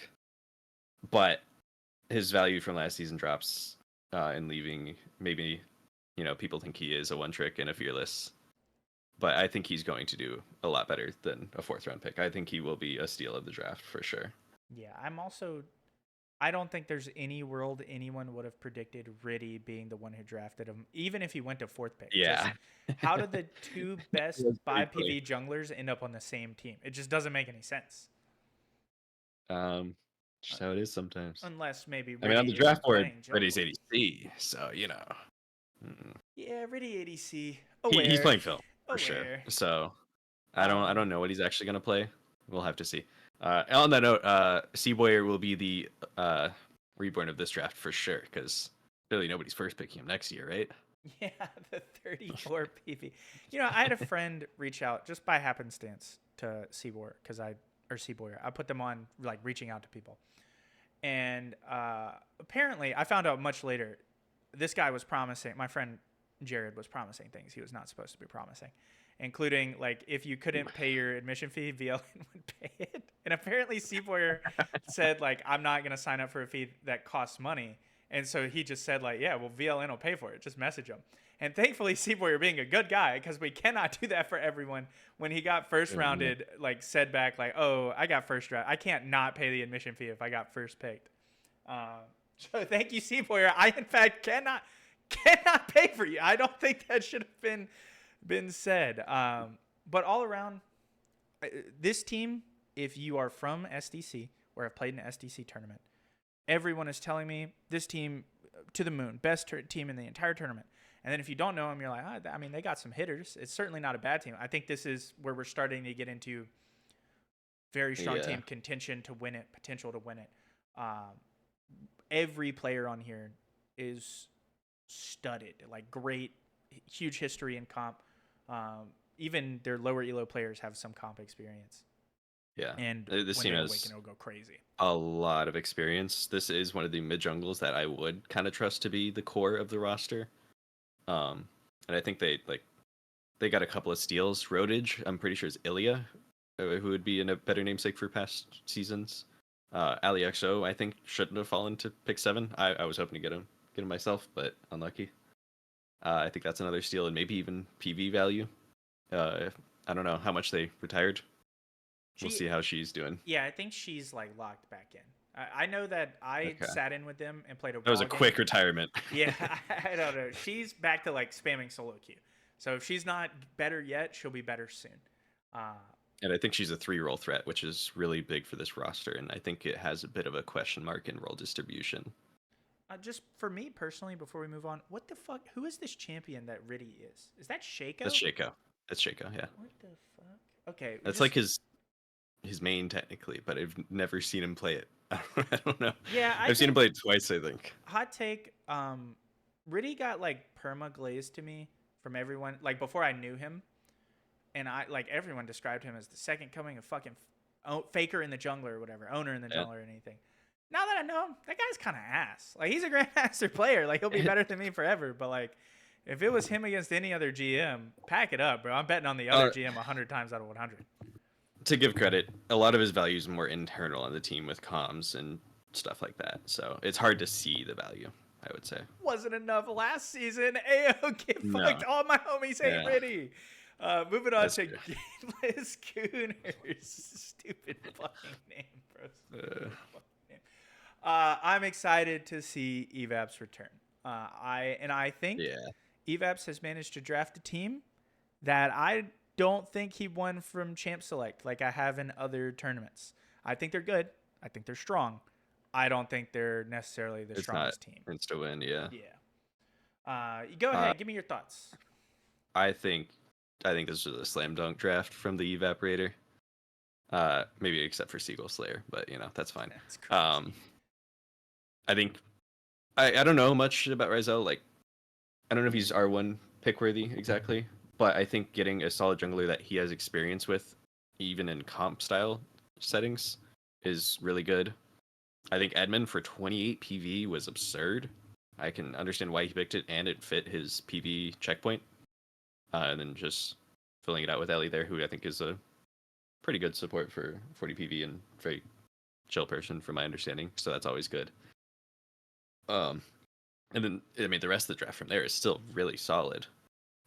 but his value from last season drops in leaving. Maybe, people think he is a 1-trick and a fearless. But I think he's going to do a lot better than a 4th round pick. I think he will be a steal of the draft for sure. Yeah, I don't think there's any world anyone would have predicted Riddy being the one who drafted him, even if he went to 4th pick. Yeah. How did the 2 best 5PV junglers end up on the same team? It just doesn't make any sense. Just how it is sometimes. Unless maybe Riddy on the draft board, Riddy's ADC, so Yeah, Riddy ADC. He's playing Phil for sure. So I don't know what he's actually gonna play. We'll have to see. On that note, Seaboyer will be the reborn of this draft for sure, because really nobody's first picking him next year, right? Yeah, the 34 PV. I had a friend reach out just by happenstance to Seaboyer Seaboyer. I put them on like reaching out to people, and apparently I found out much later. This guy was promising. My friend Jared was promising things he was not supposed to be promising, including like if you couldn't pay your admission fee, VLN would pay it. And apparently Seaboyer said like I'm not gonna sign up for a fee that costs money. And so he just said like, yeah, well, VLN will pay for it. Just message him. And thankfully, Seaboyer being a good guy, because we cannot do that for everyone. When he got first rounded, like said back like, oh, I got first round. I can't not pay the admission fee if I got first picked. So thank you, Seaboyer. I in fact cannot pay for you. I don't think that should have been said. But all around, this team, if you are from SDC or have played in an SDC tournament, everyone is telling me this team to the moon, best team in the entire tournament. And then if you don't know them, you're like, I mean, they got some hitters. It's certainly not a bad team. I think this is where we're starting to get into very strong team contention to win it, potential to win it. Every player on here is studded, like great, huge history in comp. Even their lower elo players have some comp experience. Yeah, and this team has it'll go crazy. A lot of experience. This is one of the mid jungles that I would kind of trust to be the core of the roster. And I think they got a couple of steals. Rodage, I'm pretty sure is Ilya, who would be in a better namesake for past seasons. AliXO, I think shouldn't have fallen to pick 7. I was hoping to get him myself, but unlucky. I think that's another steal, and maybe even PV value. I don't know how much they retired. We'll see how she's doing. Yeah, I think she's like locked back in. I know that I sat in with them and played a. That was a quick retirement. Yeah, I don't know. She's back to like spamming solo queue. So if she's not better yet, she'll be better soon. And I think she's a 3-role threat, which is really big for this roster. And I think it has a bit of a question mark in role distribution. Just for me personally, before we move on, what the fuck? Who is this champion that Vedi is? Is that Shaco? That's Shaco. Yeah. What the fuck? Okay. That's like his main technically, but I've never seen him play it. I don't know. Yeah, I've seen him play it twice, I think. Hot take. Vedi got like perma glazed to me from everyone. Like before I knew him, and everyone described him as the second coming of fucking faker in the jungler or whatever, owner in the jungler or anything. Now that I know him, that guy's kind of ass. Like he's a grandmaster player. Like he'll be better than me forever. But like, if it was him against any other GM, pack it up, bro. I'm betting on the other GM 100 times out of 100. To give credit, a lot of his value is more internal on the team with comms and stuff like that. So it's hard to see the value, I would say. Wasn't enough last season. Ayo, get fucked. All my homies hate Vedi. Moving on to Gameless Gooners. Stupid fucking name, bro. I'm excited to see Evaps return. I think Evaps has managed to draft a team that I don't think he won from Champ Select like I have in other tournaments. I think they're good. I think they're strong. I don't think they're necessarily the strongest team. It's to win, yeah. Go ahead. Give me your thoughts. I think this was a slam dunk draft from the Evaporator. Maybe except for Seagull Slayer, but that's fine. That's crazy. I think I don't know much about Ryzel. Like, I don't know if he's R1 pick worthy exactly, but I think getting a solid jungler that he has experience with, even in comp style settings, is really good. I think Edmund for 28 PV was absurd. I can understand why he picked it, and it fit his PV checkpoint. And then just filling it out with Ellie there, who I think is a pretty good support for 40 PV and very chill person from my understanding. So that's always good. And then, I mean, the rest of the draft from there is still really solid.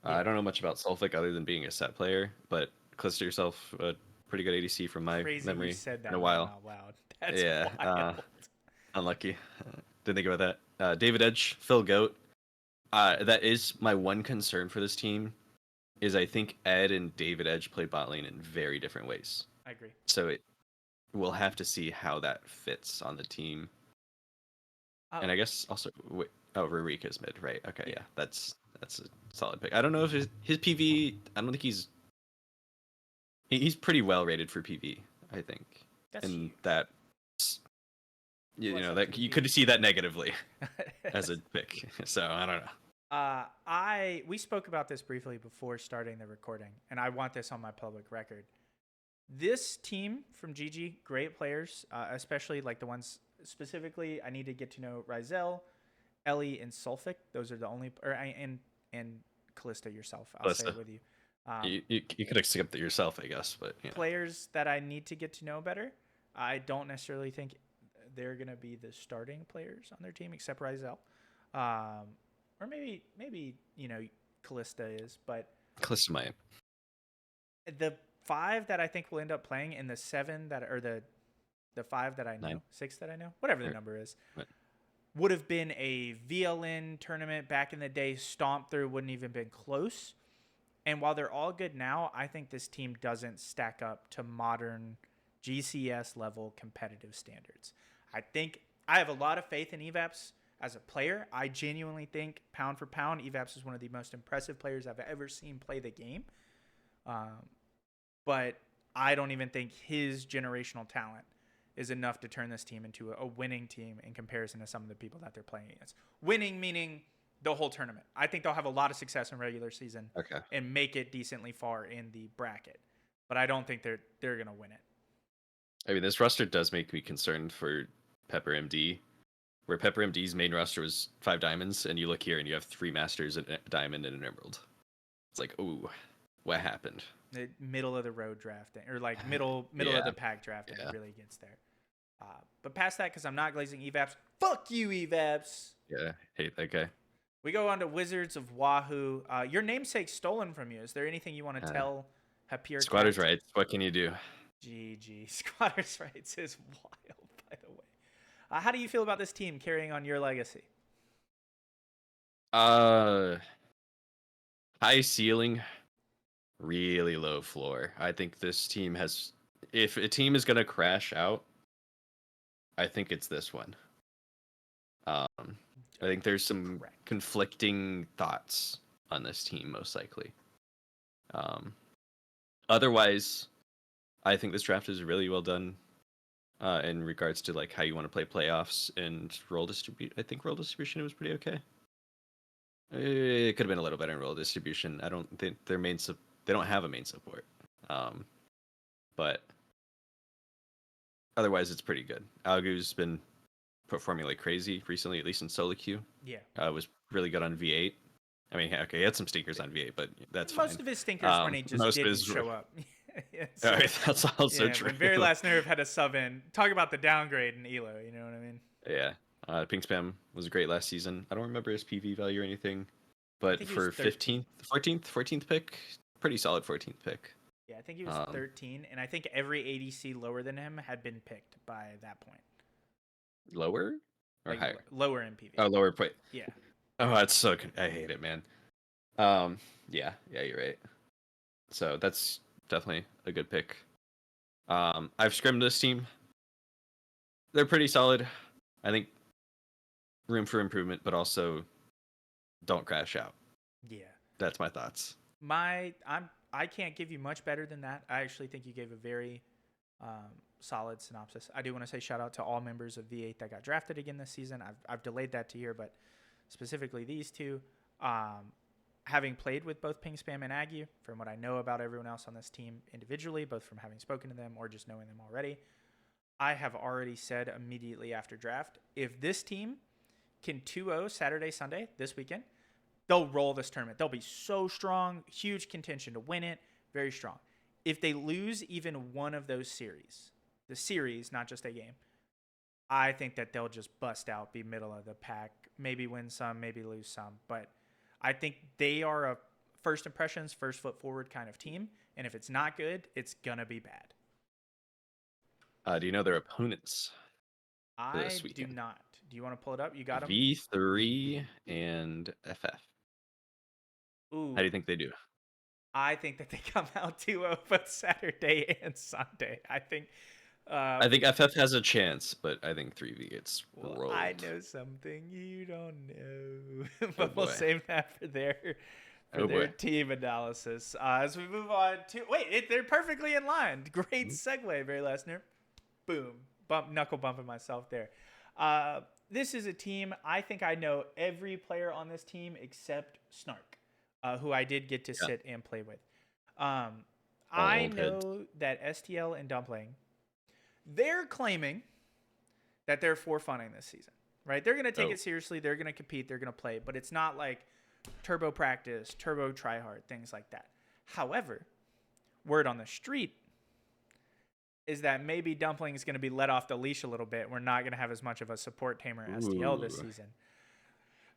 I don't know much about Sulfic other than being a set player, but cluster yourself a pretty good ADC from my memory said that in a while. Out loud. That's wild. Unlucky. Didn't think about that. David Edge, Phil Goat. That is my one concern for this team, is I think Ed and David Edge play bot lane in very different ways. I agree. So we'll have to see how that fits on the team. And I guess also, Rurika's mid, right? Okay, yeah, that's a solid pick. I don't know if his PV. I don't think he's pretty well rated for PV. I think. That's and huge. that Plus up to that the you beat. could see that negatively as a pick. So I don't know. We spoke about this briefly before starting the recording, and I want this on my public record. This team from GG, great players, especially like the ones specifically. I need to get to know Rizel, Ellie, and Sulfic. Those are the only, and Callista yourself. I'll say it Callista. with you. You could have skipped it yourself, I guess, but Players that I need to get to know better. I don't necessarily think they're gonna be the starting players on their team, except Rizel, or maybe Callista is, but Callista might. the 5 that I think will end up playing, and the 7 that or the 5 that I know, 9. 6 that I know, whatever the Or- number is, Right. would have been a VLN tournament back in the day. Stomp through, wouldn't even been close. And while they're all good now, I think this team doesn't stack up to modern GCS level competitive standards. I think I have a lot of faith in Evaps as a player. I genuinely think, pound for pound, Evaps is one of the most impressive players I've ever seen play the game. But I don't even think his generational talent is enough to turn this team into a winning team in comparison to some of the people that they're playing against. Winning meaning the whole tournament. I think they'll have a lot of success in regular season and make it decently far in the bracket. But I don't think they're going to win it. I mean, this roster does make me concerned for Pepper MD, where Pepper MD's main roster was 5 diamonds, and you look here and you have 3 masters, a diamond, and an emerald. It's like, ooh, what happened? The middle of the road drafting, or like middle of the pack drafting really gets there. But past that, because I'm not glazing Evaps. Fuck you, Evaps. Yeah, hate that guy. We go on to Wizards of Wahoo. Your namesake's stolen from you. Is there anything you want to tell Hapir? Squatters' rights. What can you do? GG. Squatters' rights is wild, by the way. How do you feel about this team carrying on your legacy? High ceiling, really low floor. I think this team has. If a team is gonna crash out, I think it's this one. I think there's some conflicting thoughts on this team, most likely. Otherwise, I think this draft is really well done in regards to like how you want to play playoffs and role distribute. I think role distribution was pretty okay. It could have been a little better in role distribution. I don't think their they don't have a main support. But otherwise, it's pretty good. Algu's been performing like crazy recently, at least in solo queue. Yeah. Was really good on V8. I mean, okay, he had some stinkers on V8, but that's most fine. of his stinkers when he just didn't show up. So, all right, that's also true. When Very Last Nerve had a sub in. Talk about the downgrade in Elo, you know what I mean? Yeah. Pink Spam was great last season. I don't remember his PV value or anything, but for 14th pick, pretty solid 14th pick. Yeah, I think he was 13, and I think every ADC lower than him had been picked by that point. Lower or like higher? Lower in PV. Oh, lower point. Yeah. Oh, that's so. I hate it, man. Yeah, you're right. So that's definitely a good pick. I've scrimmed this team. They're pretty solid. I think room for improvement, but also don't crash out. Yeah. That's my thoughts. I can't give you much better than that. I actually think you gave a very solid synopsis. I do want to say shout out to all members of V8 that got drafted again this season. I've delayed that to here, but specifically these two. Having played with both Ping Spam and Agu, from what I know about everyone else on this team individually, both from having spoken to them or just knowing them already, I have already said immediately after draft, if this team can 2-0 Saturday, Sunday, this weekend, they'll roll this tournament. They'll be so strong, huge contention to win it, very strong. If they lose even one of those series, the series, not just a game, I think that they'll just bust out, be middle of the pack, maybe win some, maybe lose some, but I think they are a first impressions, first foot forward kind of team. And if it's not good, it's going to be bad. Do you know their opponents? I do not. Do you want to pull it up? You got them? V3 and FF. Ooh. How do you think they do? I think that they come out 2-0 both Saturday and Sunday. I think FF has a chance, but I think 3V gets rolled. I know something you don't know, but we'll save that for their team analysis. As we move on to they're perfectly in line. Great segue, Very Last Nerve. Boom. Knuckle bumping myself there. This is a team, I think I know every player on this team except Snark, who I did get to sit and play with. I know that STL and Dumpling, they're claiming that they're for funning this season, right? They're going to take it seriously. They're going to compete. They're going to play. But it's not like turbo practice, turbo try hard, things like that. However, word on the street is that maybe Dumpling is going to be let off the leash a little bit. We're not going to have as much of a support tamer STL this season.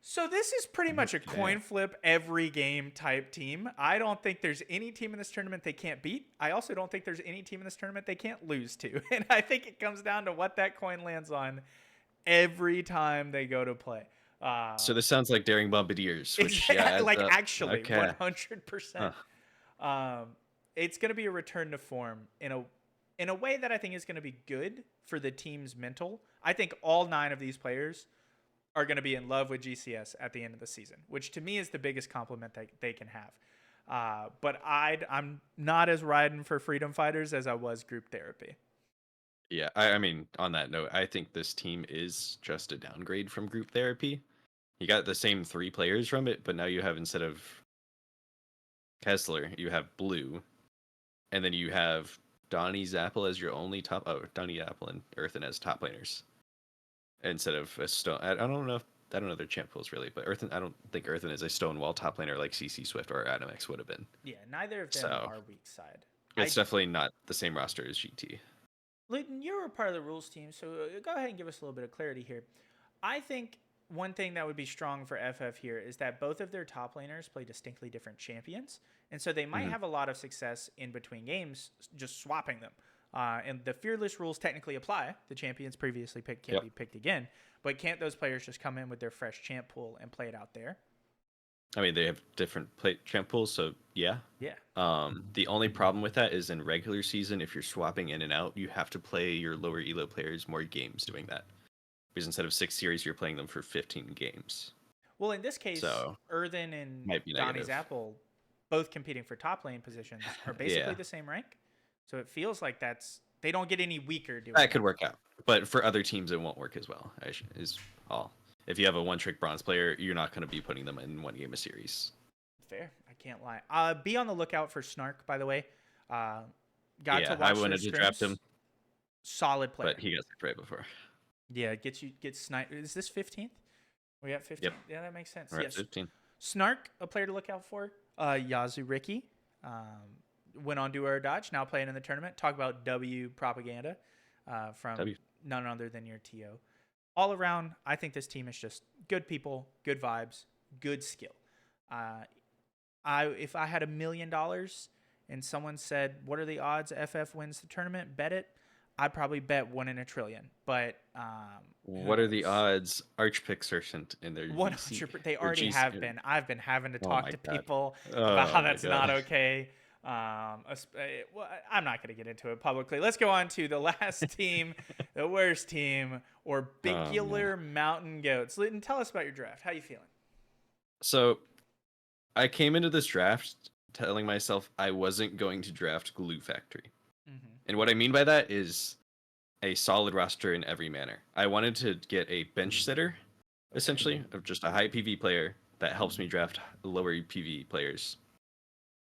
So this is pretty much a coin flip every game type team. I don't think there's any team in this tournament they can't beat. I also don't think there's any team in this tournament they can't lose to. And I think it comes down to what that coin lands on every time they go to play. So this sounds like Daring Bombardiers. Which, actually, 100%. It's going to be a return to form in a way that I think is going to be good for the team's mental. I think all 9 of these players are going to be in love with GCS at the end of the season, which to me is the biggest compliment that they can have. But I'm not as riding for Freedom Fighters as I was Group Therapy. Yeah, I mean, on that note, I think this team is just a downgrade from Group Therapy. You got the same 3 players from it, but now you have, instead of Kessler, you have Blue, and then you have Donnie Zapple as your only top. Oh, Donnie Apple and Earthen as top laners, instead of a stone. I don't know their champ pools really, but Earthen. I don't think Earthen is a Stonewall top laner like CC Swift or Adamex would have been. Yeah, neither of them are weak side. It's definitely not the same roster as GT. Luyten, you were part of the rules team, so go ahead and give us a little bit of clarity here. I think one thing that would be strong for FF here is that both of their top laners play distinctly different champions, and so they might have a lot of success in between games just swapping them. And the fearless rules technically apply. The champions previously picked can't be picked again, but can't those players just come in with their fresh champ pool and play it out there? I mean, they have different champ pools, so yeah. Yeah. The only problem with that is in regular season, if you're swapping in and out, you have to play your lower elo players more games doing that. Because instead of 6 series, you're playing them for 15 games. Well, in this case, Earthen and Donnie's Apple, both competing for top lane positions, are basically the same rank. So it feels like they don't get any weaker doing that. Could work out. But for other teams, it won't work as well, is all. If you have a one-trick bronze player, you're not going to be putting them in one game a series. Fair. I can't lie. Be on the lookout for Snark, by the way. I wanted to draft him. Solid player. But he got sick right before. Yeah, get sniped. Is this 15th? We got 15th? Yep. Yeah, that makes sense. Yes. 15. Snark, a player to look out for. Yazoo Ricky. Went on Do or Dodge, now playing in the tournament. Talk about W propaganda from none other than your TO. All around, I think this team is just good people, good vibes, good skill. If I had $1 million and someone said, what are the odds FF wins the tournament, bet it, I'd probably bet 1 in a trillion. But what are the odds Archpix are sent in their 100%? They already have been. I've been having to talk to people about how that's not okay. I'm not going to get into it publicly. Let's go on to the last team, the worst team, Orbicular Mountain Goats. Luyten, tell us about your draft. How you feeling? So I came into this draft telling myself I wasn't going to draft Glue Factory. And what I mean by that is a solid roster in every manner. I wanted to get a bench sitter, essentially, of just a high PV player that helps me draft lower PV players.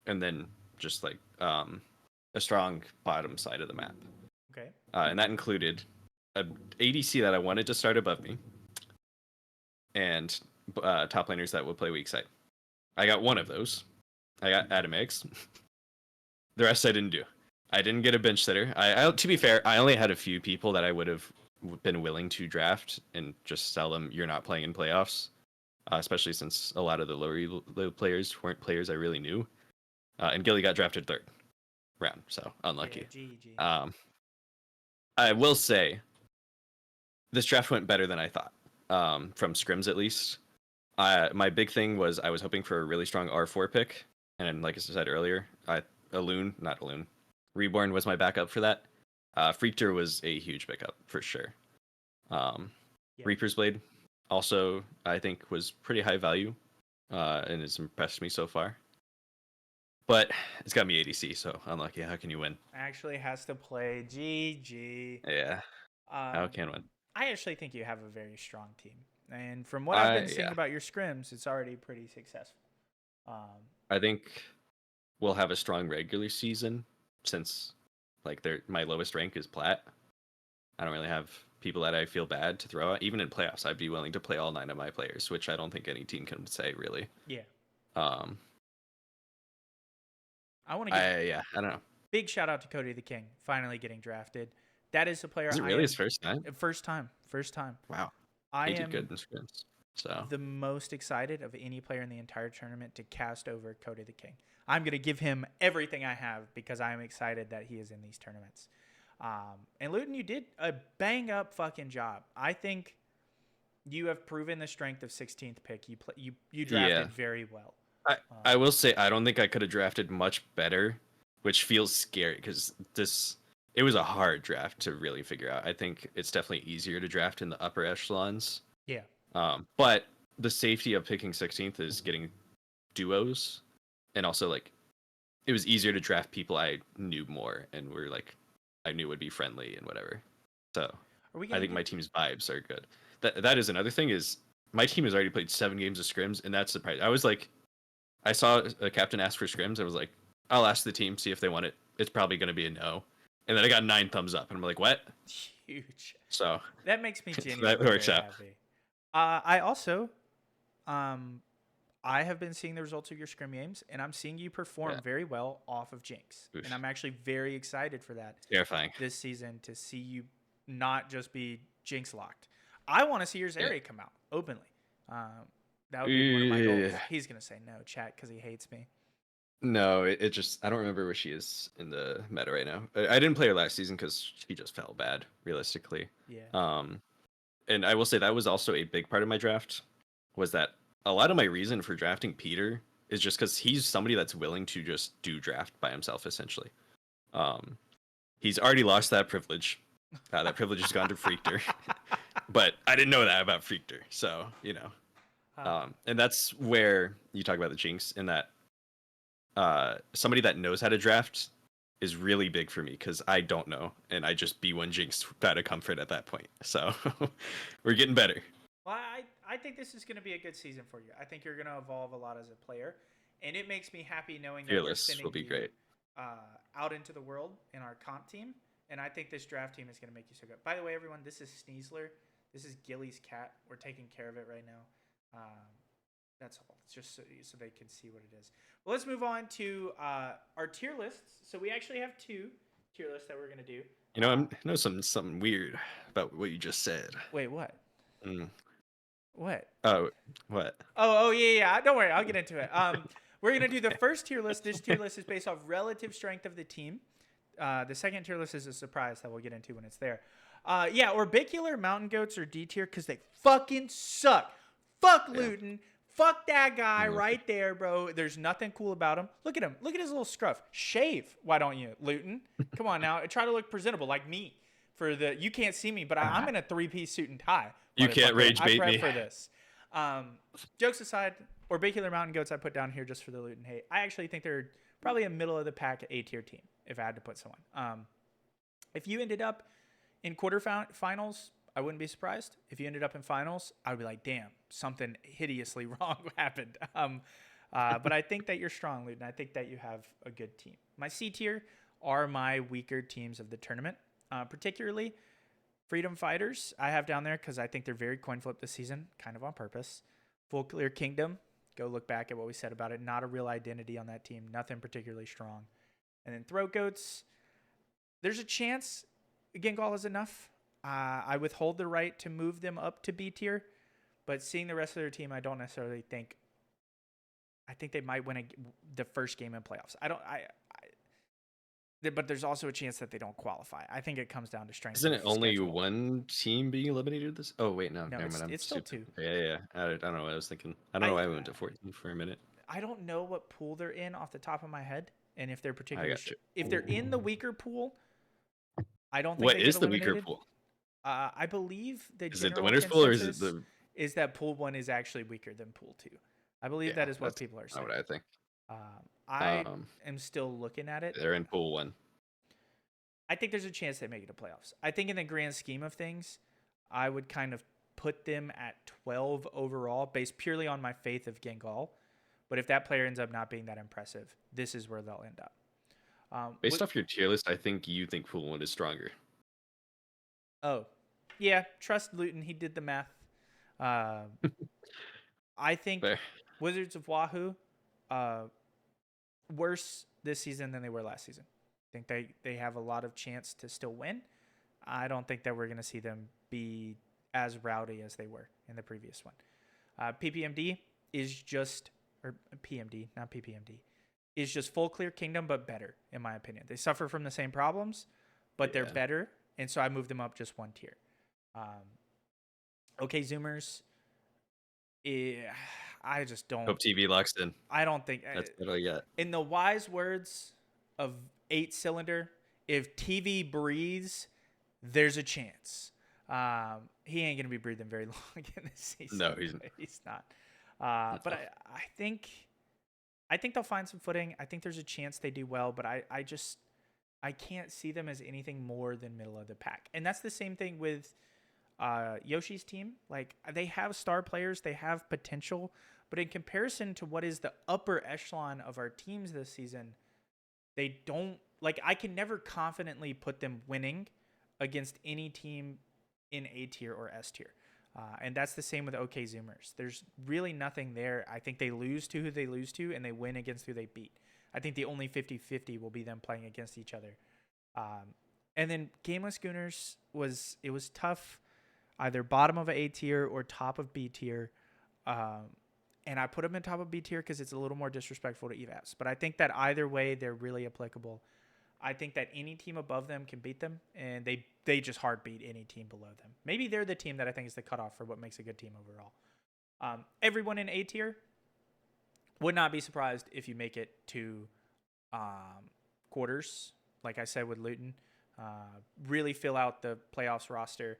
And then just like a strong bottom side of the map. Okay. And that included an ADC that I wanted to start above me and top laners that would play weak side. I got one of those. I got Adamex. The rest I didn't do. I didn't get a bench sitter. I to be fair, I only had a few people that I would have been willing to draft and just sell them. You're not playing in playoffs, especially since a lot of the low players weren't players I really knew. And Gilly got drafted 3rd round, so unlucky. Yeah, I will say, this draft went better than I thought, from scrims at least. My big thing was I was hoping for a really strong R4 pick, and like I said earlier, Reborn was my backup for that. Freakter was a huge pickup for sure. Reaper's Blade also, I think, was pretty high value, and it's impressed me so far. But it's got me ADC, so unlucky. How can you win? Actually has to play. GG. Yeah. How can win? I actually think you have a very strong team. And from what I've been seeing Yeah. about your scrims, it's already pretty successful. I think we'll have a strong regular season since like my lowest rank is plat. I don't really have people that I feel bad to throw out. Even in playoffs, I'd be willing to play all 9 of my players, which I don't think any team can say really. Yeah. Um, I want to give I don't know. big shout out to Cody the King finally getting drafted. That is a player. Is it really his first time? First time. Wow. I He am did good in scrims. So the most excited of any player in the entire tournament to cast over Cody the King. I'm going to give him everything I have because I'm excited that he is in these tournaments. And Luyten, you did a bang up fucking job. I think you have proven the strength of 16th pick. You drafted very well. I will say I don't think I could have drafted much better, which feels scary because it was a hard draft to really figure out. I think it's definitely easier to draft in the upper echelons. Yeah. But the safety of picking 16th is getting duos, and also like it was easier to draft people I knew more and were like I knew would be friendly and whatever. So I think my team's vibes are good. That is another thing is my team has already played 7 games of scrims, and that's surprising. I was like, I saw a captain ask for scrims. I was like, I'll ask the team, see if they want it. It's probably going to be a no. And then I got 9 thumbs up, and I'm like, what? Huge. So that makes me genuinely that works out. Happy. I also, I have been seeing the results of your scrim games, and I'm seeing you perform very well off of Jinx. Oof. And I'm actually very excited for that. It's terrifying. This season to see you not just be Jinx locked. I want to see your Zeri come out openly. That would be one of my goals. He's going to say no, chat, because he hates me. No, it just, I don't remember where she is in the meta right now. I didn't play her last season because she just felt bad, realistically. Yeah. And I will say that was also a big part of my draft, was that a lot of my reason for drafting Peter is just because he's somebody that's willing to just do draft by himself, essentially. He's already lost that privilege. That privilege has gone to Freakter. But I didn't know that about Freakter, so, you know. And that's where you talk about the Jinx, in that somebody that knows how to draft is really big for me because I don't know, and I just B1 Jinx out of comfort at that point. So we're getting better. Well, I think this is going to be a good season for you. I think you're going to evolve a lot as a player, and it makes me happy knowing that we're sending will be you great. Out into the world in our comp team, and I think this draft team is going to make you so good. By the way, everyone, this is Sneasler. This is Gilly's cat. We're taking care of it right now. That's all. It's just so they can see what it is. Well, let's move on to our tier lists. So we actually have 2 tier lists that we're going to do. You know, I know something weird about what you just said. Wait, what? What? Oh, what? Oh, yeah. Don't worry. I'll get into it. We're going to do the first tier list. This tier list is based off relative strength of the team. The second tier list is a surprise that we'll get into when it's there. Yeah, Orbicular, Mountain Goats, or D tier because they fucking suck. Fuck Luyten. Fuck that guy right there, bro. There's nothing cool about him. Look at him. Look at his little scruff. Shave. Why don't you, Luyten? Come on now. Try to look presentable like me. You can't see me, but I'm in a 3-piece suit and tie. You can't rage bait me. for this. Jokes aside, Orbicular Mountain Goats I put down here just for the Luyten hate. I actually think they're probably a middle of the pack A tier team if I had to put someone. If you ended up in quarterfinals, I wouldn't be surprised. If you ended up in finals, I would be like, damn, something hideously wrong happened. But I think that you're strong, Luyten. I think that you have a good team. My C tier are my weaker teams of the tournament, particularly Freedom Fighters. I have down there because I think they're very coin flip this season, kind of on purpose. Full Clear Kingdom. Go look back at what we said about it. Not a real identity on that team. Nothing particularly strong. And then Throat Goats. There's a chance Gengal is enough. I withhold the right to move them up to B tier, but seeing the rest of their team, I don't necessarily think. I think they might win the first game in playoffs. But there's also a chance that they don't qualify. I think it comes down to strength. Isn't it only one team being eliminated this? Oh wait, no, it's still 2. Yeah. I don't know what I was thinking. I don't know why I went to 14 for a minute. I don't know what pool they're in off the top of my head, and if they're particularly if they're in the weaker pool, I don't think. What is the weaker pool? I believe is it the winner's pool or is it the? Is that pool 1 is actually weaker than pool 2? I believe that is what people are saying. What I think. I am still looking at it. They're in pool 1. I think there's a chance they make it to playoffs. I think in the grand scheme of things, I would kind of put them at 12 overall based purely on my faith of Gengal. But if that player ends up not being that impressive, this is where they'll end up. Based off your tier list, I think you think pool 1 is stronger. Oh, yeah. Trust Luyten. He did the math. I think Fair. Wizards of Wahoo worse this season than they were last season. I think they have a lot of chance to still win. I don't think that we're going to see them be as rowdy as they were in the previous one. PPMD is just, or PMD, not PPMD, is just full clear kingdom, but better, in my opinion. They suffer from the same problems, but they're better, and so I moved them up just one tier. Okay, Zoomers, I just don't. Hope TV locks in. I don't think. That's what I got. In the wise words of 8-cylinder, if TV breathes, there's a chance. He ain't gonna be breathing very long in this season. No, he's not. But I think they'll find some footing. I think there's a chance they do well, but I can't see them as anything more than middle of the pack. And that's the same thing with Yoshi's team. Like, they have star players, they have potential, but in comparison to what is the upper echelon of our teams this season, they don't, like, I can never confidently put them winning against any team in A tier or S tier. And that's the same with OK Zoomers. There's really nothing there. I think they lose to who they lose to, and they win against who they beat. I think the only 50-50 will be them playing against each other. And then Gameless Gooners was tough, either bottom of A tier or top of B tier. And I put them in top of B tier because it's a little more disrespectful to Evaps. But I think that either way, they're really applicable. I think that any team above them can beat them, and they just hard beat any team below them. Maybe they're the team that I think is the cutoff for what makes a good team overall. Everyone in A tier would not be surprised if you make it to quarters, like I said with Luyten. Really fill out the playoffs roster.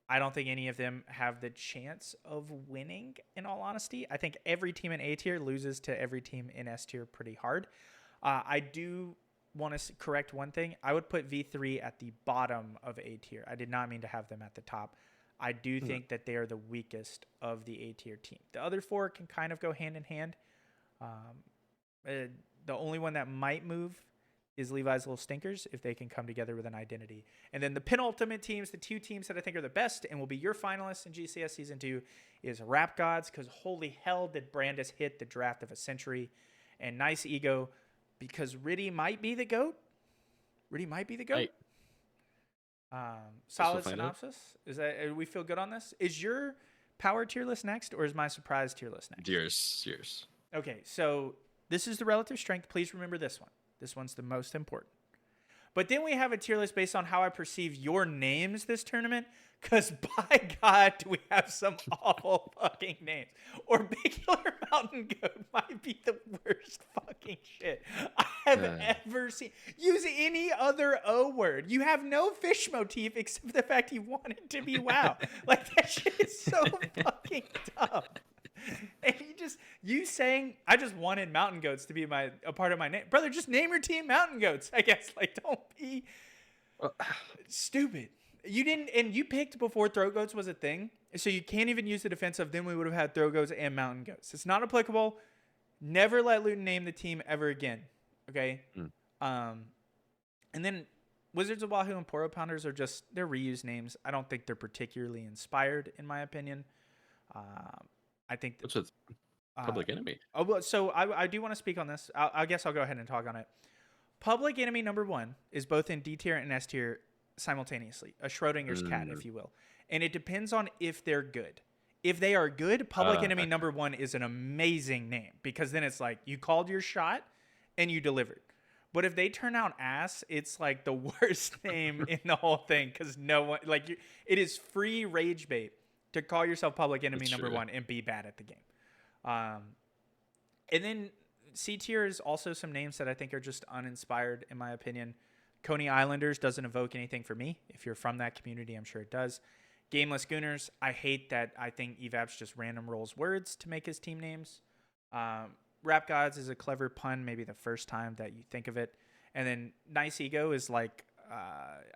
I don't think any of them have the chance of winning, in all honesty. I think every team in A tier loses to every team in S tier pretty hard. I do want to correct one thing. I would put V3 at the bottom of A tier. I did not mean to have them at the top. I do think that they are the weakest of the A tier team. The other four can kind of go hand in hand. The only one that might move is Levi's Little Stinkers if they can come together with an identity. And then the penultimate teams, the two teams that I think are the best and will be your finalists in GCS Season 2 is Rap Gods, because holy hell did Brandis hit the draft of a century, and Nice Ego, because Riddy might be the GOAT. Right. Solid synopsis. Is that, we feel good on this? Is your power tier list next, or is my surprise tier list next? Yours. Okay, so this is the relative strength. Please remember this one. This one's the most important. But then we have a tier list based on how I perceive your names this tournament, because by God, do we have some awful fucking names. Orbicular Mountain Goat might be the worst fucking shit I have ever seen. Use any other O word. You have no fish motif except for the fact you want it to be WoW. Like, that shit is so fucking dumb. And you saying, I just wanted Mountain Goats to be a part of my name. Brother, just name your team Mountain Goats, I guess. Like, don't be stupid. You didn't, and you picked before Throat Goats was a thing, so you can't even use the defensive. Then we would have had Throat Goats and Mountain Goats. It's not applicable. Never let Luyten name the team ever again, okay? And then Wizards of Wahoo and Poro Pounders are they're reused names. I don't think they're particularly inspired, in my opinion. I think what's with Public Enemy? So I do want to speak on this. I guess I'll go ahead and talk on it. Public Enemy number 1 is both in D tier and S tier simultaneously, a Schrodinger's cat, if you will. And it depends on if they're good. If they are good, Public Enemy number 1 is an amazing name, because then it's like you called your shot and you delivered. But if they turn out ass, it's like the worst name in the whole thing, because no one, like, it is free rage bait to call yourself Public Enemy number 1 and be bad at the game. And then C tier is also some names that I think are just uninspired, in my opinion. Coney Islanders doesn't evoke anything for me. If you're from that community, I'm sure it does. Gameless Gooners, I hate that. I think Evaps just random rolls words to make his team names. Rap Gods is a clever pun, maybe the first time that you think of it. And then Nice Ego is like,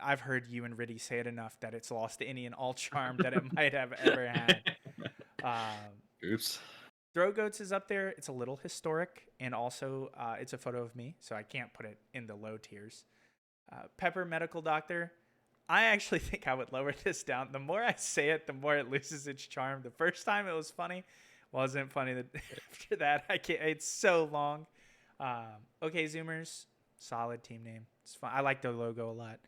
I've heard you and Riddy say it enough that it's lost any and all charm that it might have ever had. Oops. Throw Goats is up there. It's a little historic, and also it's a photo of me, so I can't put it in the low tiers. Pepper Medical Doctor, I actually think I would lower this down. The more I say it, the more it loses its charm. The first time it was funny, wasn't funny. After that, I can't. It's so long. Okay, Zoomers, solid team name. It's fun. I like the logo a lot.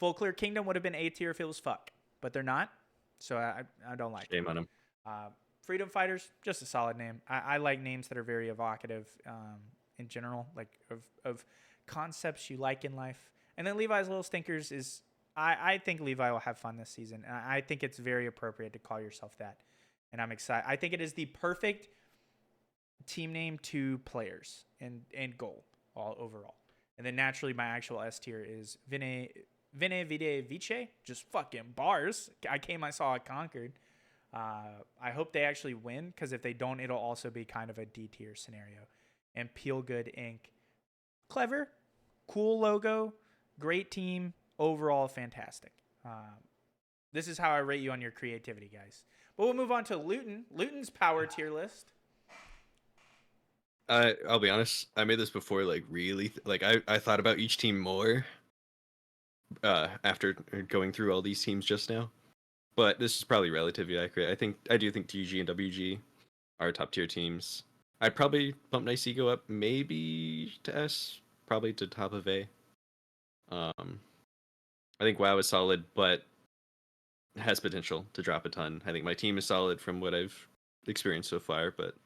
Folklore Kingdom would have been A tier if it was fuck, but they're not, so I don't like it. Shame on them. Freedom Fighters, just a solid name. I like names that are very evocative in general, like of concepts you like in life. And then Levi's Little Stinkers is, I think Levi will have fun this season. And I think it's very appropriate to call yourself that. And I'm excited. I think it is the perfect team name to players and goal all overall. And then naturally my actual S tier is Veni, Vidi, Vici. Just fucking bars. I came, I saw, I conquered. I hope they actually win, because if they don't, it'll also be kind of a D tier scenario. And Peel Good Inc. Clever, cool logo, great team, overall fantastic. This is how I rate you on your creativity, guys. But we'll move on to Luyten. Luyten's power tier list. I'll be honest. I made this before, like really, I thought about each team more after going through all these teams just now. But this is probably relatively accurate. I do think TG and WG are top tier teams. I'd probably bump Nice Ego up maybe to S, probably to top of A. I think WoW is solid, but has potential to drop a ton. I think my team is solid from what I've experienced so far, but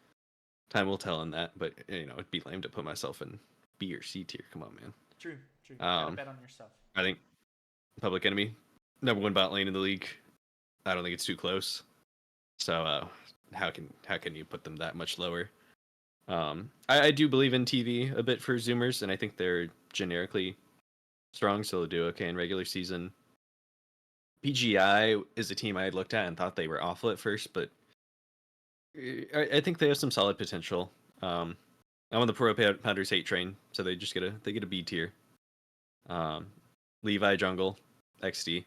time will tell on that. But it'd be lame to put myself in B or C tier. Come on, man. True. Gotta bet on yourself. I think Public Enemy, #1 bot lane in the league. I don't think it's too close. So how can you put them that much lower? I do believe in TV a bit for Zoomers, and I think they're generically strong, so they'll do okay in regular season. PGI is a team I had looked at and thought they were awful at first, but I think they have some solid potential. I'm on the Poro Pounders hate train, so they just get a B tier. Levi Jungle, XD.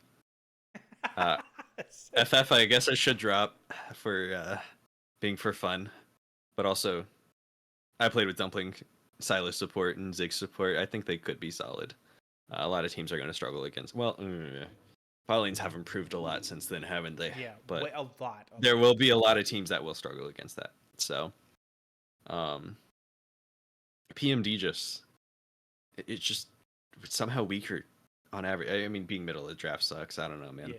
FF, I guess I should drop for being for fun, but also I played with Dumpling, Silas support, and Zig support. I think they could be solid. A lot of teams are going to struggle against. Well, Paulines have improved a lot since then, haven't they? Yeah, but a lot. There will be a lot of teams that will struggle against that. So, PMD it's just somehow weaker on average. I mean, being middle of the draft sucks. I don't know, man. Yeah.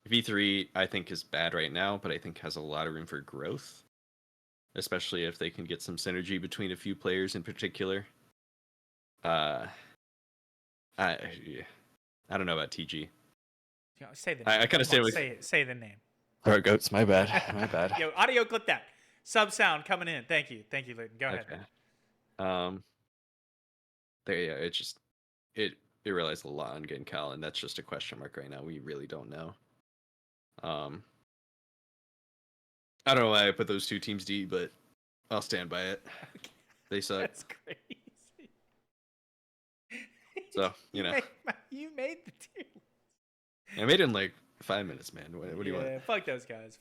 V3 I think is bad right now, but I think has a lot of room for growth, especially if they can get some synergy between a few players in particular. I don't know about TG. Say the name. I kind of say say the name. Throat Goats. My bad. Yo, audio clip that. Sub sound coming in. Thank you, Luyten. Go ahead. It relies a lot on getting Cal, and that's just a question mark right now. We really don't know. I don't know why I put those two teams D, but I'll stand by it. Okay. They suck. That's crazy. So you made the tier. I made it in like 5 minutes, man. What do you want? Yeah, fuck those guys.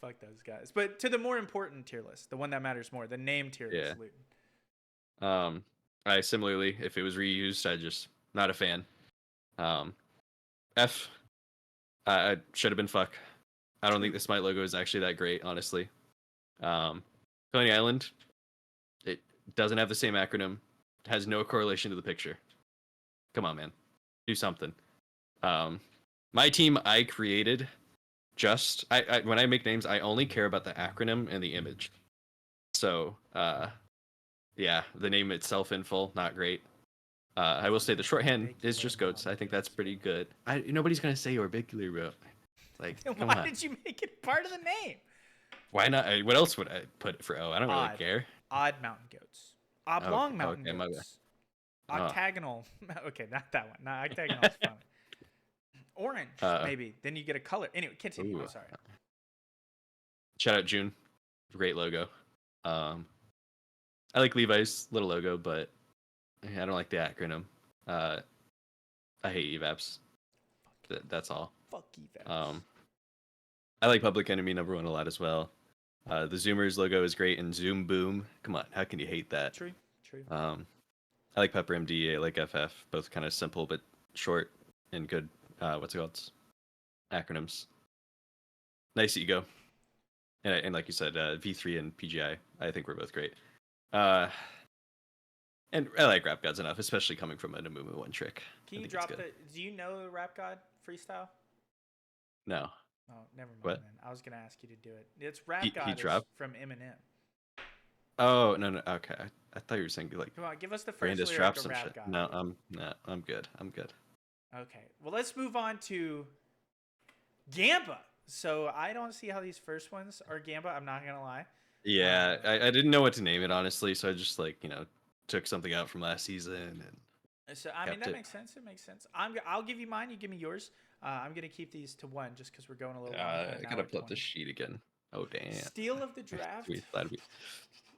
But to the more important tier list, the one that matters more, the name tier list, Luyten. I similarly, if it was reused, I just not a fan. F, I should have been fuck. I don't think the Smite logo is actually that great, honestly. Coney Island, it doesn't have the same acronym. It has no correlation to the picture. Come on, man. Do something. My team I created just... I when I make names, I only care about the acronym and the image. So, yeah, the name itself in full, not great. I will say the shorthand is just goats. I think that's pretty good. Nobody's going to say Orbicular, bro. Like, come on. Why did you make it part of the name? Why not? What else would I put for O? I don't really care. Odd mountain goats. Oblong mountain goats. My bad. Octagonal. Okay, not that one. No, octagonal is funny. Orange, maybe. Then you get a color. Anyway, continue. I'm sorry. Shout out June. Great logo. I like Levi's little logo, but I don't like the acronym. I hate Evaps. That's all. Fuck Evaps. I like Public Enemy #1 a lot as well. The Zoomers logo is great, and Zoom Boom. Come on, how can you hate that? True. I like Pepper MD. I like FF. Both kind of simple but short and good. What's it called? Acronyms. Nice ego. And like you said, V3 and PGI. I think we're both great. And I like Rap Gods enough, especially coming from a Namumu one trick. Can you drop the? Do you know the Rap God freestyle? No. Oh, never mind. What? Then I was gonna ask you to do it. It's Rap He God dropped? from Eminem. Oh no. Okay, I thought you were saying like. Come on, give us the first Brandis lyric dropped of some Rap shit. God. No, I'm good. Okay, well let's move on to Gamba. So I don't see how these first ones are Gamba. I'm not gonna lie. Yeah, I didn't know what to name it honestly, so I just took something out from last season and. So I mean that makes sense. It makes sense. I'll give you mine. You give me yours. I'm gonna keep these to one just because we're going a little. I gotta pull up the sheet again. Oh damn. Steal of the draft.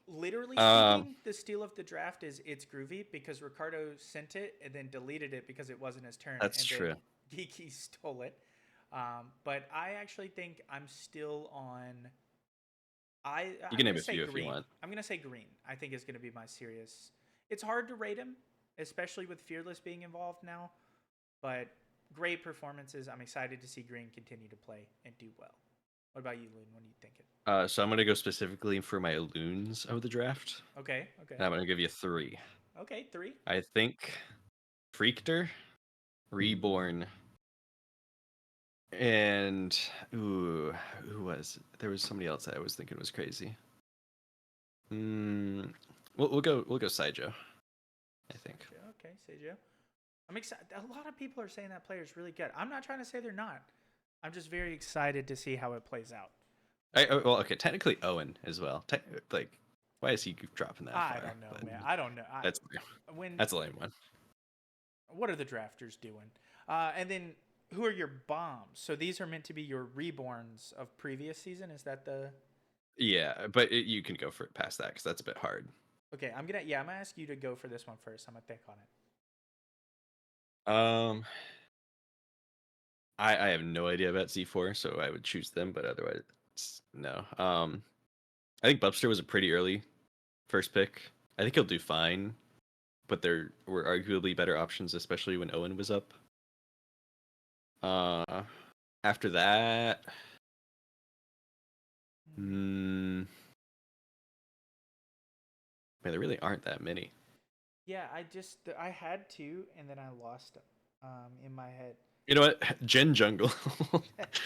Literally Um, speaking, the steal of the draft is It's Groovy because Ricardo sent it and then deleted it because it wasn't his turn. That's and true. Geeky stole it. But I actually think I'm still on. You can name a few if you want. I'm gonna say green. I think is gonna be my serious. It's hard to rate him, especially with Fearless being involved now. But great performances. I'm excited to see Green continue to play and do well. What about you, Loon? What are you thinking? So I'm gonna go specifically for my loons of the draft. Okay. And I'm gonna give you 3. Okay, 3. I think Freakter, Reborn, and who there was somebody else that I was thinking was crazy. We'll go Saijo, I think. Okay, Saijo. I'm excited. A lot of people are saying that player is really good. I'm not trying to say they're not. I'm just very excited to see how it plays out. Well, okay, technically Owen as well. Why is he dropping that far? I don't know, man. I don't know. That's a lame one. What are the drafters doing? And then who are your bombs? So these are meant to be your reborns of previous season. Is that the? Yeah, but you can go for it past that because that's a bit hard. Okay, I'm gonna ask you to go for this one first. I'm gonna think on it. I have no idea about Z4, so I would choose them, but otherwise, no. I think Bubster was a pretty early first pick. I think he'll do fine, but there were arguably better options, especially when Owen was up. After that, man, there really aren't that many. Yeah, I had to, and then I lost in my head. You know what? Gen Jungle. That's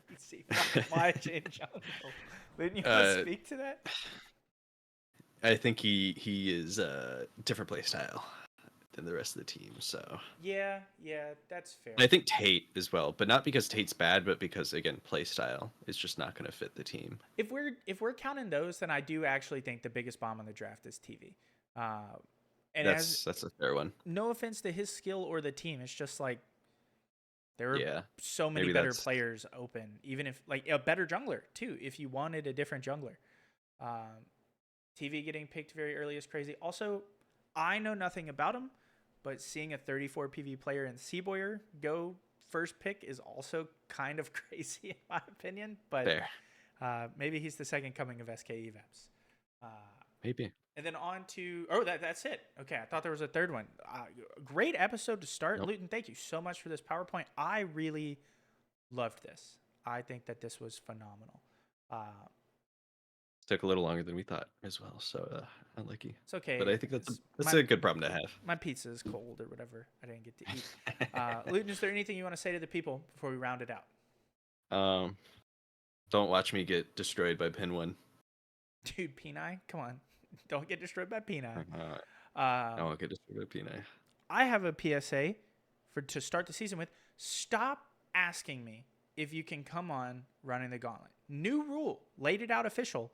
crazy. Why Gen Jungle? Didn't you want to speak to that? I think he is a different play style than the rest of the team. So yeah, that's fair. I think Tate as well, but not because Tate's bad, but because again, play style is just not going to fit the team. If we're counting those, then I do actually think the biggest bomb on the draft is TV. And that's a fair one. No offense to his skill or the team, it's just like there are so many maybe better players open. Even if like a better jungler too, if you wanted a different jungler. TV getting picked very early is crazy. Also, I know nothing about him, but seeing a 34 PV player in Seaboyer go first pick is also kind of crazy in my opinion. But maybe he's the second coming of SK Evaps. Maybe. And then on to that's it. Okay, I thought there was a third one. Great episode to start. Nope. Luyten, thank you so much for this PowerPoint. I really loved this. I think that this was phenomenal. Took a little longer than we thought as well, so unlucky. It's okay. But I think that's a good problem to have. My pizza is cold or whatever. I didn't get to eat. Luyten, is there anything you want to say to the people before we round it out? Don't watch me get destroyed by Pin 1. Dude, Peni, come on. Don't get destroyed by Peni. I won't get destroyed by Peni. I have a PSA to start the season with. Stop asking me if you can come on running the Gauntlet. New rule, laid it out official.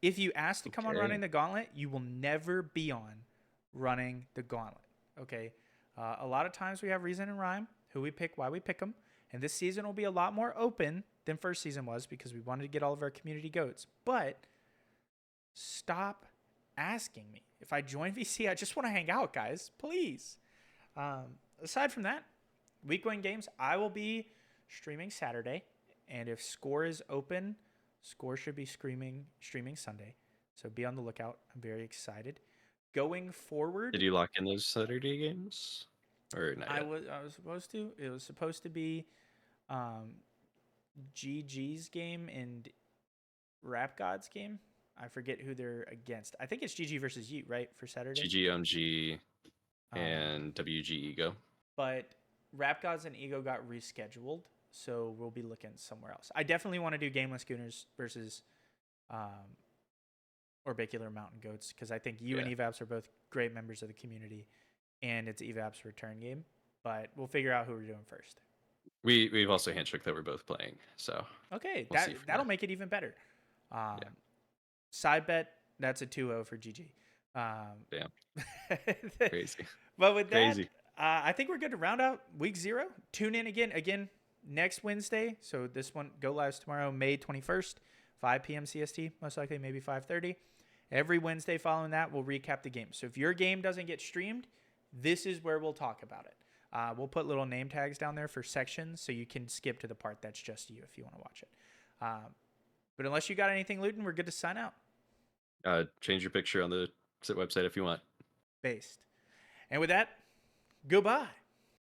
If you ask to come on running the Gauntlet, you will never be on running the Gauntlet. Okay? A lot of times we have reason and rhyme, who we pick, why we pick them. And this season will be a lot more open than first season was because we wanted to get all of our community goats. But stop asking me. If I join VC, I just want to hang out, guys. Please. Aside from that, week 1 games, I will be streaming Saturday. And if Score is open, Score should be streaming Sunday. So be on the lookout. I'm very excited. Going forward, Did you lock in those Saturday games, or not yet? I was supposed to. It was supposed to be GG's game and Rap God's game. I forget who they're against. I think it's GG versus Yeet, right, for Saturday? GG and WG Ego. But Rap Gods and Ego got rescheduled, so we'll be looking somewhere else. I definitely want to do Gameless Gooners versus Orbicular Mountain Goats, because I think you and Evaps are both great members of the community, and it's Evaps' return game. But we'll figure out who we're doing first. We've also handshook that we're both playing, so okay, that'll make it even better. Side bet, that's a 2-0 for GG. Damn. Crazy. But with that, I think we're good to round out week 0. Tune in again next Wednesday. So this one go live tomorrow, May 21st, 5 p.m. CST, most likely maybe 5:30. Every Wednesday following that, we'll recap the game. So if your game doesn't get streamed, this is where we'll talk about it. We'll put little name tags down there for sections, so you can skip to the part that's just you if you want to watch it. But unless you got anything, Luyten, we're good to sign out. Change your picture on the website if you want. Based. And with that, goodbye.